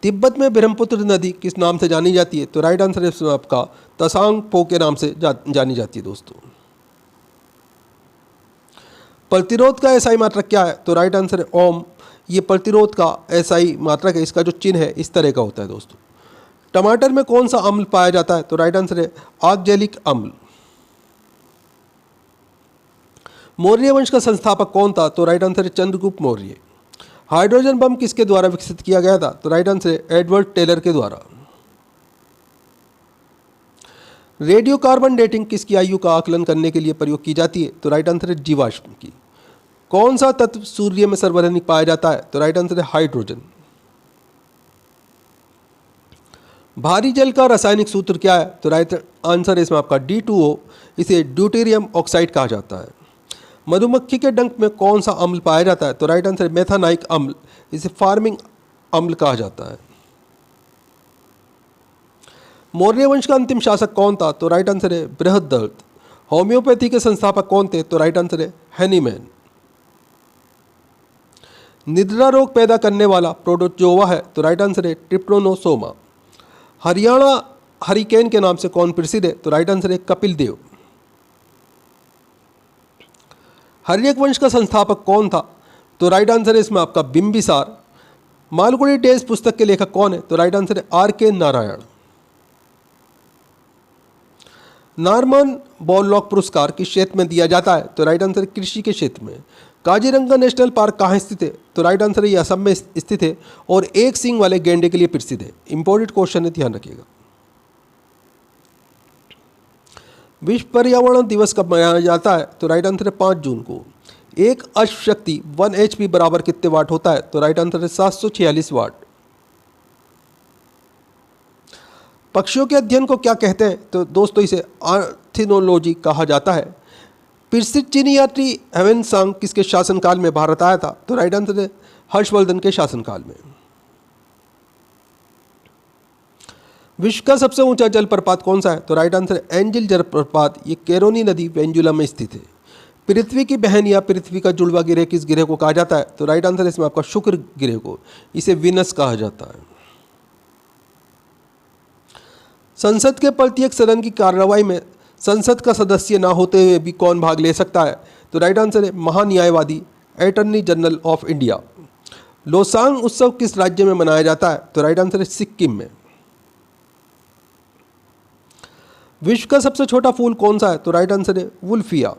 तिब्बत में ब्रह्मपुत्र नदी किस नाम से जानी जाती है? तो राइट आंसर है आपका तसांग पो के नाम से जानी जाती है दोस्तों। प्रतिरोध का एसआई मात्रक क्या है? तो राइट आंसर है ओम। ये प्रतिरोध का एसआई मात्रक है, इसका जो चिन्ह है इस तरह का होता है दोस्तों। टमाटर में कौन सा अम्ल पाया जाता है? तो राइट आंसर है ऑक्जेलिक अम्ल। मौर्य वंश का संस्थापक कौन था? तो राइट आंसर है चंद्रगुप्त मौर्य। हाइड्रोजन बम किसके द्वारा विकसित किया गया था? तो राइट आंसर है एडवर्ड टेलर के द्वारा। रेडियो कार्बन डेटिंग किसकी आयु का आकलन करने के लिए प्रयोग की जाती है? तो राइट आंसर है जीवाश्म की। कौन सा तत्व सूर्य में सर्वाधिक पाया जाता है? तो राइट आंसर है हाइड्रोजन। भारी जल का रासायनिक सूत्र क्या है? तो राइट आंसर है इसमें आपका D2O। इसे ड्यूटेरियम ऑक्साइड कहा जाता है। मधुमक्खी के डंक में कौन सा अम्ल पाया जाता है? तो राइट आंसर है मेथानाइक अम्ल। इसे फार्मिंग अम्ल कहा जाता है। मौर्य वंश का अंतिम शासक कौन था? तो राइट आंसर है बृहद्रथ। होम्योपैथी के संस्थापक कौन थे? तो राइट आंसर है हैनीमैन। निद्रा रोग पैदा करने वाला प्रोटोजोआ है? तो राइट आंसर है ट्रिप्नोसोमा। हरियाणा हरिकेन के नाम से कौन प्रसिद्ध है? तो राइट आंसर है कपिल देव। हर्यक वंश का संस्थापक कौन था? तो राइट आंसर है इसमें आपका बिंबिसार। मालगुडी डेज पुस्तक के लेखक कौन है? तो राइट आंसर है R.K. नारायण। नॉर्मन बोरलॉग पुरस्कार किस क्षेत्र में दिया जाता है? तो राइट आंसर है कृषि के क्षेत्र में। काजीरंगा नेशनल पार्क कहाँ स्थित है? तो राइट आंसर है ये असम में स्थित है और एक सींग वाले गैंडे के लिए प्रसिद्ध है। इंपॉर्टेंट क्वेश्चन है, ध्यान रखिएगा। विश्व पर्यावरण दिवस कब मनाया जाता है? तो राइट आंसर है 5 जून को। एक अश्व शक्ति 1 HP बराबर कितने वाट होता है? तो राइट आंसर है 746 वाट। पक्षियों के अध्ययन को क्या कहते हैं? तो दोस्तों इसे ऑर्निथोलॉजी कहा जाता है। प्रसिद्ध चीनी यात्री ह्वेनसांग किसके शासनकाल में भारत आया था? तो राइट आंसर है हर्षवर्धन के शासनकाल में। विश्व का सबसे ऊंचा जलप्रपात कौन सा है? तो राइट आंसर है एंजिल जलप्रपात। ये कैरोनी नदी वेंजुला में स्थित है। पृथ्वी की बहन या पृथ्वी का जुड़वा गिरह किस गिरह को कहा जाता है? तो राइट आंसर है इसमें आपका शुक्र गिरह को, इसे विनस कहा जाता है। संसद के प्रत्येक सदन की कार्रवाई में संसद का सदस्य ना होते हुए भी कौन भाग ले सकता है? तो राइट आंसर है महान्यायवादी, attorney general of India. Losoong उत्सव किस राज्य में मनाया जाता है? तो राइट आंसर है सिक्किम में। विश्व का सबसे छोटा फूल कौन सा है? तो राइट आंसर है वुल्फिया।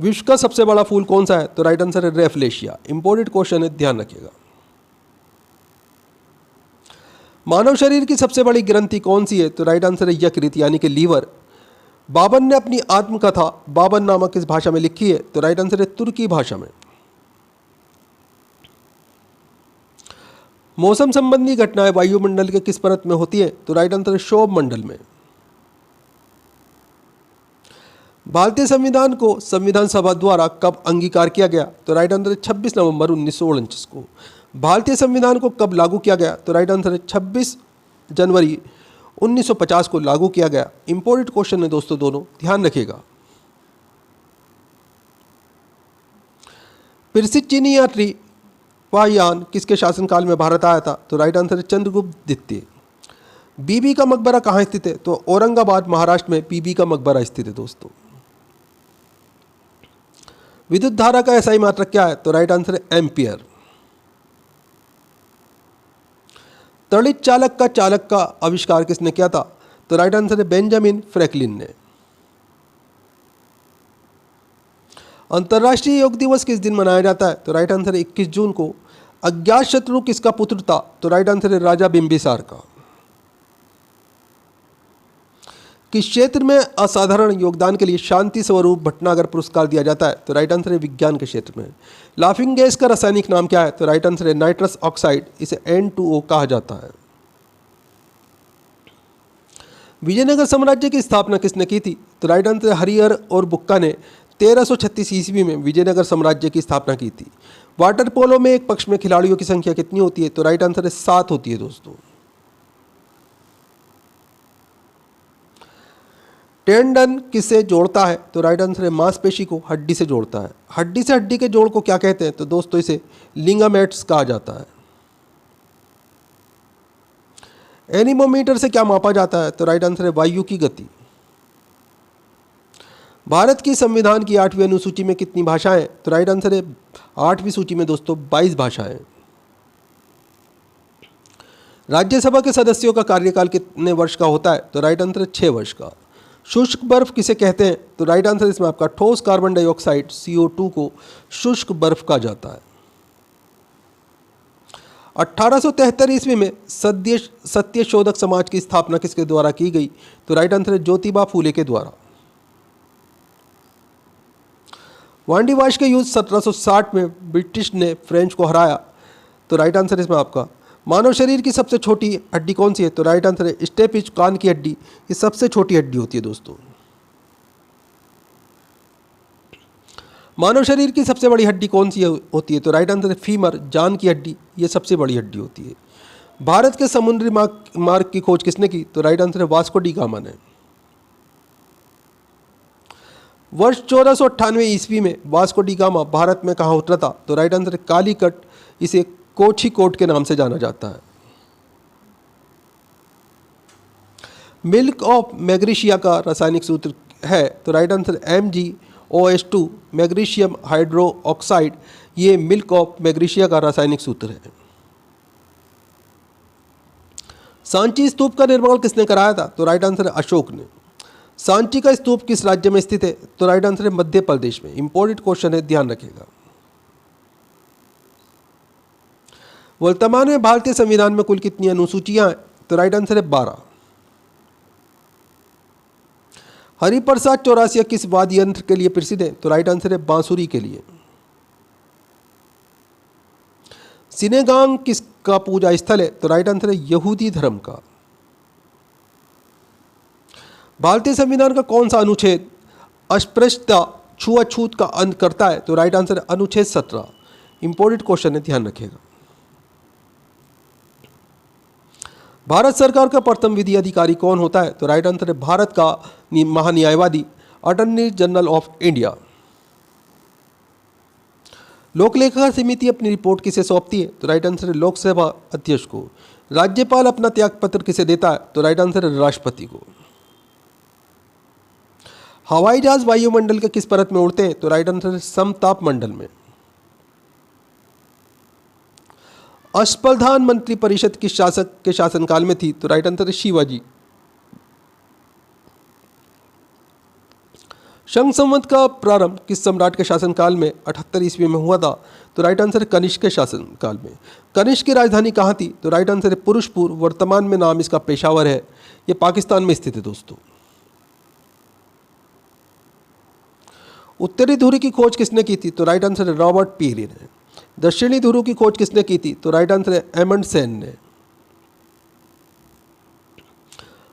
विश्व का सबसे बड़ा फूल कौन सा है? तो राइट आंसर है रेफलेशिया। इंपॉर्टेंट क्वेश्चन है, ध्यान रखिएगा। मानव शरीर की सबसे बड़ी ग्रंथि कौन सी है? तो राइट आंसर है यकृत यानी कि लीवर। बाबर ने अपनी आत्मकथा बाबर नामक किस भाषा में लिखी है? तो राइट आंसर है तुर्की भाषा में। मौसम संबंधी घटनाएं वायुमंडल के किस परत में होती है? तो राइट आंसर है क्षोभ मंडल में। भारतीय संविधान को संविधान सभा द्वारा कब अंगीकार किया गया? तो राइट आंसर है 26 नवंबर 1949 को। भारतीय संविधान को कब लागू किया गया? तो राइट आंसर है 26 जनवरी 1950 को लागू किया गया। इंपॉर्टेंट क्वेश्चन है दोस्तों, दोनों ध्यान रखिएगा। प्रसिद्ध चीनी यात्री हुआयान किसके शासनकाल में भारत आया था? तो राइट आंसर है चंद्रगुप्त द्वितीय। बीबी का मकबरा कहाँ स्थित है? तो औरंगाबाद महाराष्ट्र में बीबी का मकबरा स्थित है दोस्तों। विद्युत धारा का एसआई मात्रक क्या है? तो राइट आंसर है एम्पियर। तड़ित चालक का आविष्कार किसने किया था? तो राइट आंसर है बेंजामिन फ्रैंकलिन ने। अंतर्राष्ट्रीय योग दिवस किस दिन मनाया जाता है? तो राइट आंसर है 21 जून को। अज्ञातशत्रु किसका पुत्र था? तो राइट आंसर है राजा बिंबिसार का। किस क्षेत्र में असाधारण योगदान के लिए शांति स्वरूप भटनागर पुरस्कार दिया जाता है? तो राइट आंसर है विज्ञान के क्षेत्र में। लाफिंग गैस का रासायनिक नाम क्या है? तो राइट आंसर है नाइट्रस ऑक्साइड, इसे N2O कहा जाता है। विजयनगर साम्राज्य की स्थापना किसने की थी? तो राइट आंसर है हरिहर और बुक्का ने 1336 ईस्वी में विजयनगर साम्राज्य की स्थापना की थी। वाटर पोलो में एक पक्ष में खिलाड़ियों की संख्या कितनी होती है? तो राइट आंसर है 7 होती है दोस्तों। टेंडन किससे जोड़ता है? तो राइट आंसर है मांसपेशी को हड्डी से जोड़ता है। हड्डी से हड्डी के जोड़ को क्या कहते हैं? तो दोस्तों इसे लिगामेंट्स कहा जाता है। एनीमोमीटर से क्या मापा जाता है? तो राइट आंसर है वायु की गति। भारत की संविधान की 8वीं अनुसूची में कितनी भाषाएं? तो राइट आंसर है 8वीं सूची में दोस्तों 22 भाषाएं। राज्यसभा के सदस्यों का कार्यकाल कितने वर्ष का होता है? तो राइट आंसर है 6 वर्ष का। शुष्क बर्फ किसे कहते हैं? तो राइट आंसर इसमें आपका ठोस कार्बन डाइऑक्साइड CO2 को शुष्क बर्फ कहा जाता है। 1873 ईस्वी में सत्यशोधक समाज की स्थापना किसके द्वारा की गई? तो राइट आंसर है ज्योतिबा फूले के द्वारा। वांडीवाश के युद्ध 1760 में ब्रिटिश ने फ्रेंच को हराया। तो राइट आंसर इसमें आपका मानव शरीर की सबसे छोटी हड्डी कौन सी है? तो राइट आंसर है स्टेपिच, कान की हड्डी, ये सबसे छोटी हड्डी होती है दोस्तों। मानव शरीर की सबसे बड़ी हड्डी कौन सी होती है? तो राइट आंसर है फीमर, जान की हड्डी, ये सबसे बड़ी हड्डी होती है। भारत के समुद्री मार्ग की खोज किसने की? तो राइट आंसर है वास्को डी गामा ने। वर्ष 1498 ईस्वी में वास्को डी गामा भारत में कहाँ उतरा था? तो राइट आंसर है कालीकट, इसे कोझिकोड के नाम से जाना जाता है। मिल्क ऑफ मैग्नीशिया का रासायनिक सूत्र है? तो right answer MgOH2, magnesium hydroxide, ये मिल्क ऑफ मैग्नीशिया का रासायनिक सूत्र है। सांची स्तूप का निर्माण किसने कराया था? तो राइट आंसर है अशोक ने। सांची का स्तूप किस राज्य में स्थित है? तो राइट आंसर है मध्य प्रदेश में। इंपॉर्टेंट क्वेश्चन है, ध्यान रखिएगा। वर्तमान में भारतीय संविधान में कुल कितनी अनुसूचियां हैं? तो राइट आंसर है 12। हरिप्रसाद चौरासिया किस वाद्य यंत्र के लिए प्रसिद्ध है? तो राइट आंसर है बांसुरी के लिए। सिनेगांग किसका पूजा स्थल है? तो राइट आंसर है यहूदी धर्म का। भारतीय संविधान का कौन सा अनुच्छेद अस्पृश्यता छुआछूत का अंत करता है? तो राइट आंसर है अनुच्छेद 17। इंपॉर्टेंट क्वेश्चन है, ध्यान रखिएगा। भारत सरकार का प्रथम विधि अधिकारी कौन होता है? तो राइट आंसर है भारत का महान्यायवादी अटॉर्नी जनरल ऑफ इंडिया। लोक लेखा समिति अपनी रिपोर्ट किसे सौंपती है? तो राइट आंसर है लोकसभा अध्यक्ष को। राज्यपाल अपना त्यागपत्र किसे देता है? तो राइट आंसर है राष्ट्रपति को। हवाई जहाज वायुमंडल के किस परत में उड़ते हैं? तो राइट आंसर है समताप मंडल में। अष्टप्रधान मंत्री परिषद किस शासक के शासनकाल में थी? तो राइट आंसर है शिवाजी। शंख संवत का प्रारंभ किस सम्राट के शासनकाल में 78 ईस्वी में हुआ था? तो राइट आंसर है कनिष्क के शासनकाल में। कनिष्क की राजधानी कहाँ थी? तो राइट आंसर है पुरुषपुर, वर्तमान में नाम इसका पेशावर है। ये पाकिस्तान में स्थित है दोस्तों। उत्तरी ध्रुव की खोज किसने की थी? तो राइट आंसर है रॉबर्ट पीरी ने। दक्षिणी ध्रुव की खोज किसने की थी? तो राइट आंसर है एमंडसेन ने।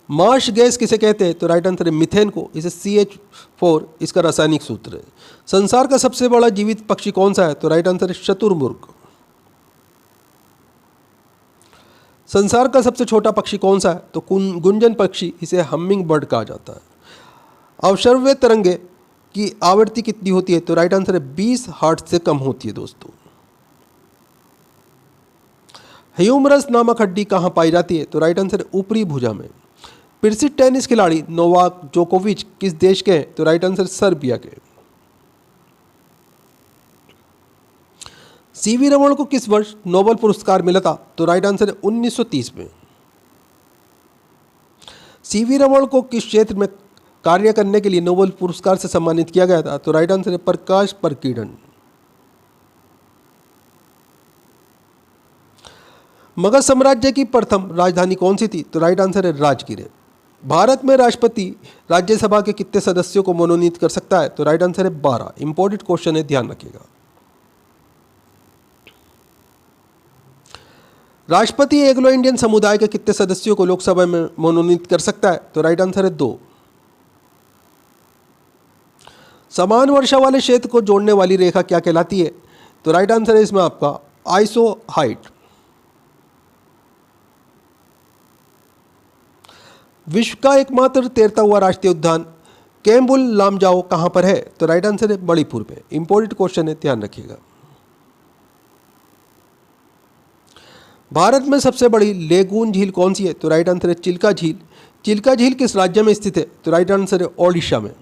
मार्श गैस किसे कहते हैं? तो राइट आंसर है मीथेन को। इसे CH4 इसका रासायनिक सूत्र है। संसार का सबसे बड़ा जीवित पक्षी कौन सा है? तो राइट आंसर है शुतुरमुर्ग। संसार का सबसे छोटा पक्षी कौन सा है? तो गुंजन पक्षी, इसे हमिंग बर्ड कहा जाता है। अवश्रव्य तरंगे की आवृत्ति कितनी होती है? तो राइट आंसर है 20 हर्ट्ज से कम होती है दोस्तों। ह्यूमरस नामक हड्डी कहाँ पाई जाती है? तो राइट आंसर है ऊपरी भुजा में। प्रसिद्ध टेनिस खिलाड़ी नोवाक जोकोविच किस देश के हैं? तो राइट आंसर सर्बिया के। सीवी रमन को किस वर्ष नोबेल पुरस्कार मिला था? तो राइट आंसर है 1930 में। सीवी रमन को किस क्षेत्र में कार्य करने के लिए नोबेल पुरस्कार से सम्मानित किया गया था? तो राइट आंसर है प्रकाश प्रकीर्णन। मगध साम्राज्य की प्रथम राजधानी कौन सी थी? तो राइट आंसर है राजगीर। भारत में राष्ट्रपति राज्यसभा के कितने सदस्यों को मनोनीत कर सकता है? तो राइट आंसर है 12। इंपॉर्टेंट क्वेश्चन है, ध्यान रखिएगा। राष्ट्रपति एंग्लो इंडियन समुदाय के कितने सदस्यों को लोकसभा में मनोनीत कर सकता है? तो राइट आंसर है 2। समान वर्षा वाले क्षेत्र को जोड़ने वाली रेखा क्या कहलाती है? तो राइट आंसर है इसमें आपका आइसो हाइट। विश्व का एकमात्र तैरता हुआ राष्ट्रीय उद्यान कैम्बुल लामजाओ कहाँ पर है? तो राइट आंसर है मणिपुर में। इंपॉर्टेंट क्वेश्चन है, ध्यान रखिएगा। भारत में सबसे बड़ी लेगून झील कौन सी है? तो राइट आंसर है चिल्का झील। चिल्का झील किस राज्य में स्थित है? तो राइट आंसर है ओडिशा में।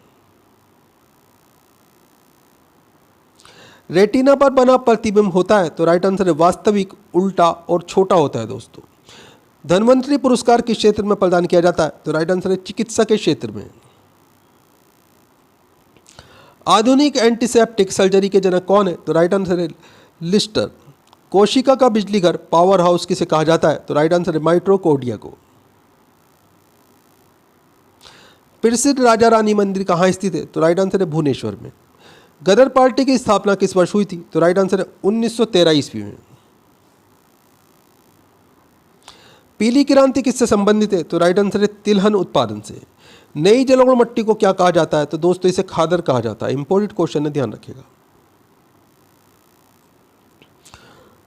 रेटिना पर बना प्रतिबिंब होता है? तो राइट आंसर है वास्तविक, उल्टा और छोटा होता है दोस्तों। धन्वंतरी पुरस्कार किस क्षेत्र में प्रदान किया जाता है? तो राइट आंसर है चिकित्सा के क्षेत्र में। आधुनिक एंटीसेप्टिक सर्जरी के जनक कौन है? तो राइट आंसर है लिस्टर। कोशिका का बिजली घर, पावर हाउस किसे कहा जाता है? तो राइट आंसर है माइटोकॉन्ड्रिया को। प्रसिद्ध राजा रानी मंदिर कहाँ स्थित है? तो राइट आंसर है भुवनेश्वर में। गदर पार्टी की स्थापना किस वर्ष हुई थी? तो राइट आंसर है 1913 ईस्वी में। पीली क्रांति किससे संबंधित है? तो राइट आंसर है तिलहन उत्पादन से। नई जलोढ़ मिट्टी को क्या कहा जाता है? तो दोस्तों इसे खादर कहा जाता है। इंपॉर्टेंट क्वेश्चन है, ध्यान रखिएगा।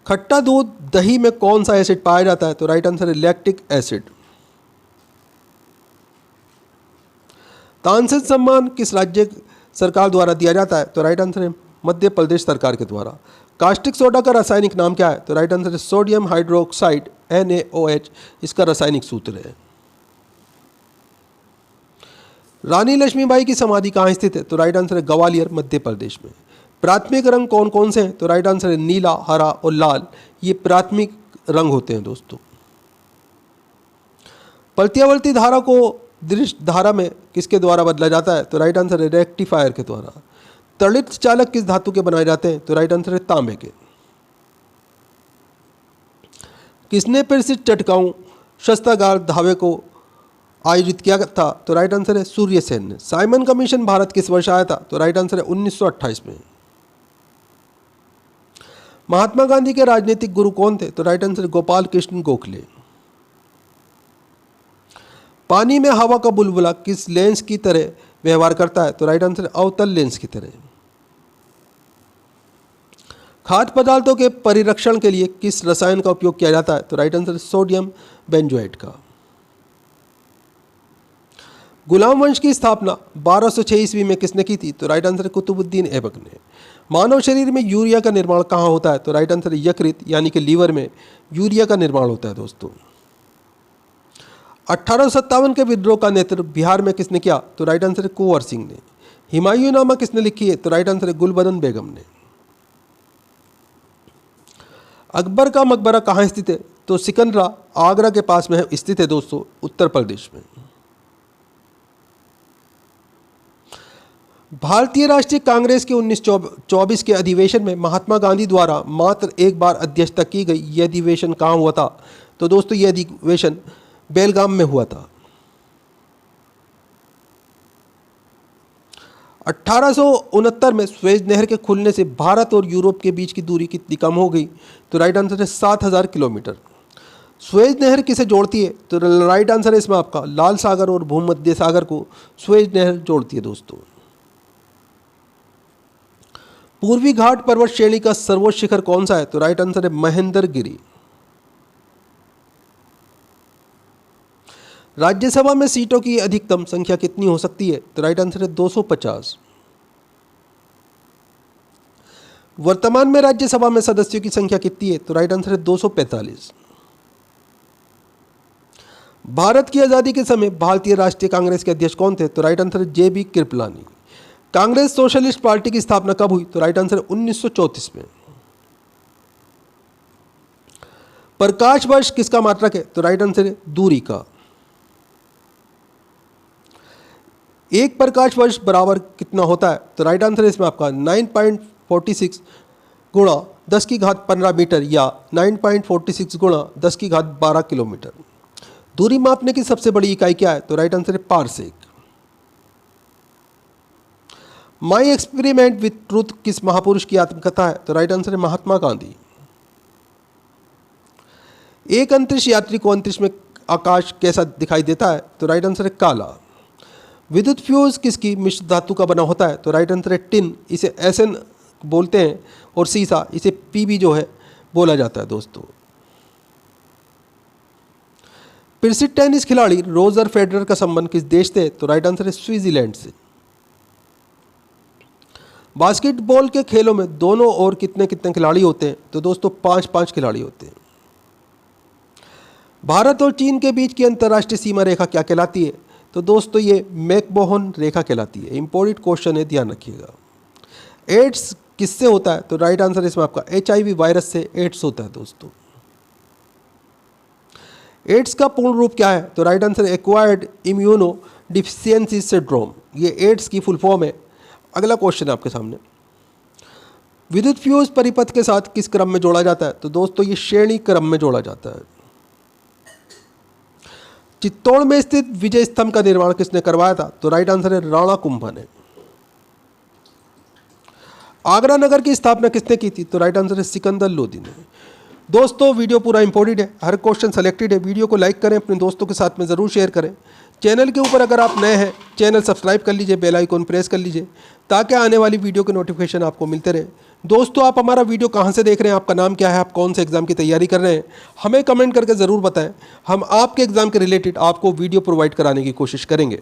खट्टा दूध दही में कौन सा एसिड पाया जाता है? तो राइट आंसर है लैक्टिक एसिड। तानसेन सम्मान किस राज्य सरकार द्वारा दिया जाता है? तो राइट आंसर है मध्य प्रदेश सरकार के द्वारा। कास्टिक सोडा का रासायनिक नाम क्या है? तो राइट आंसर है सोडियम हाइड्रोक्साइड, NaOH इसका रासायनिक सूत्र है। रानी लक्ष्मीबाई की समाधि कहाँ स्थित है? तो राइट आंसर है ग्वालियर, मध्य प्रदेश में। प्राथमिक रंग कौन कौन से हैं? तो राइट आंसर है नीला, हरा और लाल, ये प्राथमिक रंग होते हैं दोस्तों। प्रत्यावर्ती धारा को दृश्य धारा में किसके द्वारा बदला जाता है? तो राइट आंसर है रेक्टिफायर के द्वारा। तड़ित चालक किस धातु के बनाए जाते हैं? तो राइट आंसर है तांबे के। किसने प्रसिद्ध चटकाऊ शस्त्रागार धावे को आयोजित किया था? तो राइट आंसर है सूर्य सेन ने। साइमन कमीशन भारत किस वर्ष आया था? तो राइट आंसर है 1928 में। महात्मा गांधी के राजनीतिक गुरु कौन थे? तो राइट आंसर है गोपाल कृष्ण गोखले। पानी में हवा का बुलबुला किस लेंस की तरह व्यवहार करता है? तो राइट आंसर है अवतल लेंस की तरह। खाद्य पदार्थों के परिरक्षण के लिए किस रसायन का उपयोग किया जाता है? तो राइट आंसर है सोडियम बेंजोएट का। गुलाम वंश की स्थापना 1206 ईस्वी में किसने की थी? तो राइट आंसर है कुतुबुद्दीन ऐबक ने। मानव शरीर में यूरिया का निर्माण कहाँ होता है? तो राइट आंसर है यकृत यानी कि लीवर में यूरिया का निर्माण होता है दोस्तों। 1857 के विद्रोह का नेतृत्व बिहार में किसने किया? तो राइट आंसर है कुंवर सिंह ने। हुमायूंनामा किसने लिखी है? तो राइट आंसर है गुलबदन बेगम ने। अकबर का मकबरा कहाँ स्थित है? तो सिकंदरा आगरा के पास में स्थित है दोस्तों, उत्तर प्रदेश में। भारतीय राष्ट्रीय कांग्रेस के 1924 के अधिवेशन में महात्मा गांधी द्वारा मात्र एक बार अध्यक्षता की गई। यह अधिवेशन कहाँ हुआ था? तो दोस्तों यह अधिवेशन बेलगाम में हुआ था। 1869 में स्वेज नहर के खुलने से भारत और यूरोप के बीच की दूरी कितनी कम हो गई? तो राइट आंसर है 7000 किलोमीटर। स्वेज नहर किसे जोड़ती है? तो राइट आंसर है इसमें आपका लाल सागर और भूमध्य सागर को स्वेज नहर जोड़ती है दोस्तों। पूर्वी घाट पर्वत श्रेणी का सर्वोच्च शिखर कौन सा है? तो राइट आंसर है महेंद्रगिरी। राज्यसभा में सीटों की अधिकतम संख्या कितनी हो सकती है? तो राइट आंसर है 250। वर्तमान में राज्यसभा में सदस्यों की संख्या कितनी है? तो राइट आंसर है 245। भारत की आजादी के समय भारतीय राष्ट्रीय कांग्रेस के अध्यक्ष कौन थे? तो राइट आंसर है JB Kripalani. Congress socialist party की स्थापना कब हुई? तो राइट आंसर है 1934 में। प्रकाश वर्ष किसका मात्रक है? तो राइट आंसर है दूरी का। एक प्रकाश वर्ष बराबर कितना होता है? तो राइट आंसर है इसमें आपका 9.46 गुणा 10 की घात 15 मीटर या 9.46 गुणा 10 की घात 12 किलोमीटर। दूरी मापने की सबसे बड़ी इकाई क्या है? तो राइट आंसर है parsec. My experiment with truth किस महापुरुष की आत्मकथा है? तो राइट आंसर है महात्मा गांधी। एक अंतरिक्ष यात्री को अंतरिक्ष में आकाश कैसा दिखाई देता है? तो राइट आंसर है काला। विद्युत फ्यूज किसकी मिश्र धातु का बना होता है? तो राइट आंसर है टिन, इसे SN बोलते हैं, और सीसा इसे PB जो है बोला जाता है दोस्तों। प्रसिद्ध टेनिस खिलाड़ी रोजर फेडरर का संबंध किस देश से? तो राइट आंसर है स्विट्जरलैंड से। बास्केटबॉल के खेलों में दोनों ओर कितने कितने खिलाड़ी होते हैं? तो दोस्तों 5-5 खिलाड़ी होते हैं। भारत और चीन के बीच की अंतर्राष्ट्रीय सीमा रेखा क्या कहलाती है? तो दोस्तों ये मैकमोहन रेखा कहलाती है। इंपॉर्टेंट क्वेश्चन है, ध्यान रखिएगा। एड्स किससे होता है? तो राइट आंसर इसमें आपका HIV वायरस से एड्स होता है दोस्तों। एड्स का पूर्ण रूप क्या है? तो right answer acquired immuno deficiency syndrome, ये एड्स की फुल फॉर्म है। अगला क्वेश्चन है आपके सामने, विद्युत फ्यूज परिपथ के साथ किस क्रम में जोड़ा जाता है? तो दोस्तों ये श्रेणी क्रम में जोड़ा जाता है। चित्तौड़ में स्थित विजय स्तंभ का निर्माण किसने करवाया था? तो राइट आंसर है राणा कुंभा ने। आगरा नगर की स्थापना किसने की थी? तो राइट आंसर है सिकंदर लोदी ने। दोस्तों वीडियो पूरा इंपॉर्टेंट है, हर क्वेश्चन सेलेक्टेड है। वीडियो को लाइक करें, अपने दोस्तों के साथ में ज़रूर शेयर करें। चैनल के ऊपर अगर आप नए हैं, चैनल सब्सक्राइब कर लीजिए, बेल आइकन प्रेस कर लीजिए ताकि आने वाली वीडियो के नोटिफिकेशन आपको मिलते रहे। दोस्तों आप हमारा वीडियो कहाँ से देख रहे हैं, आपका नाम क्या है, आप कौन से एग्जाम की तैयारी कर रहे हैं, हमें कमेंट करके ज़रूर बताएं। हम आपके एग्जाम के रिलेटेड आपको वीडियो प्रोवाइड कराने की कोशिश करेंगे।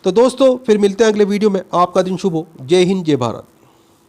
तो दोस्तों फिर मिलते हैं अगले वीडियो में। आपका दिन शुभ हो। जय हिंद, जय भारत।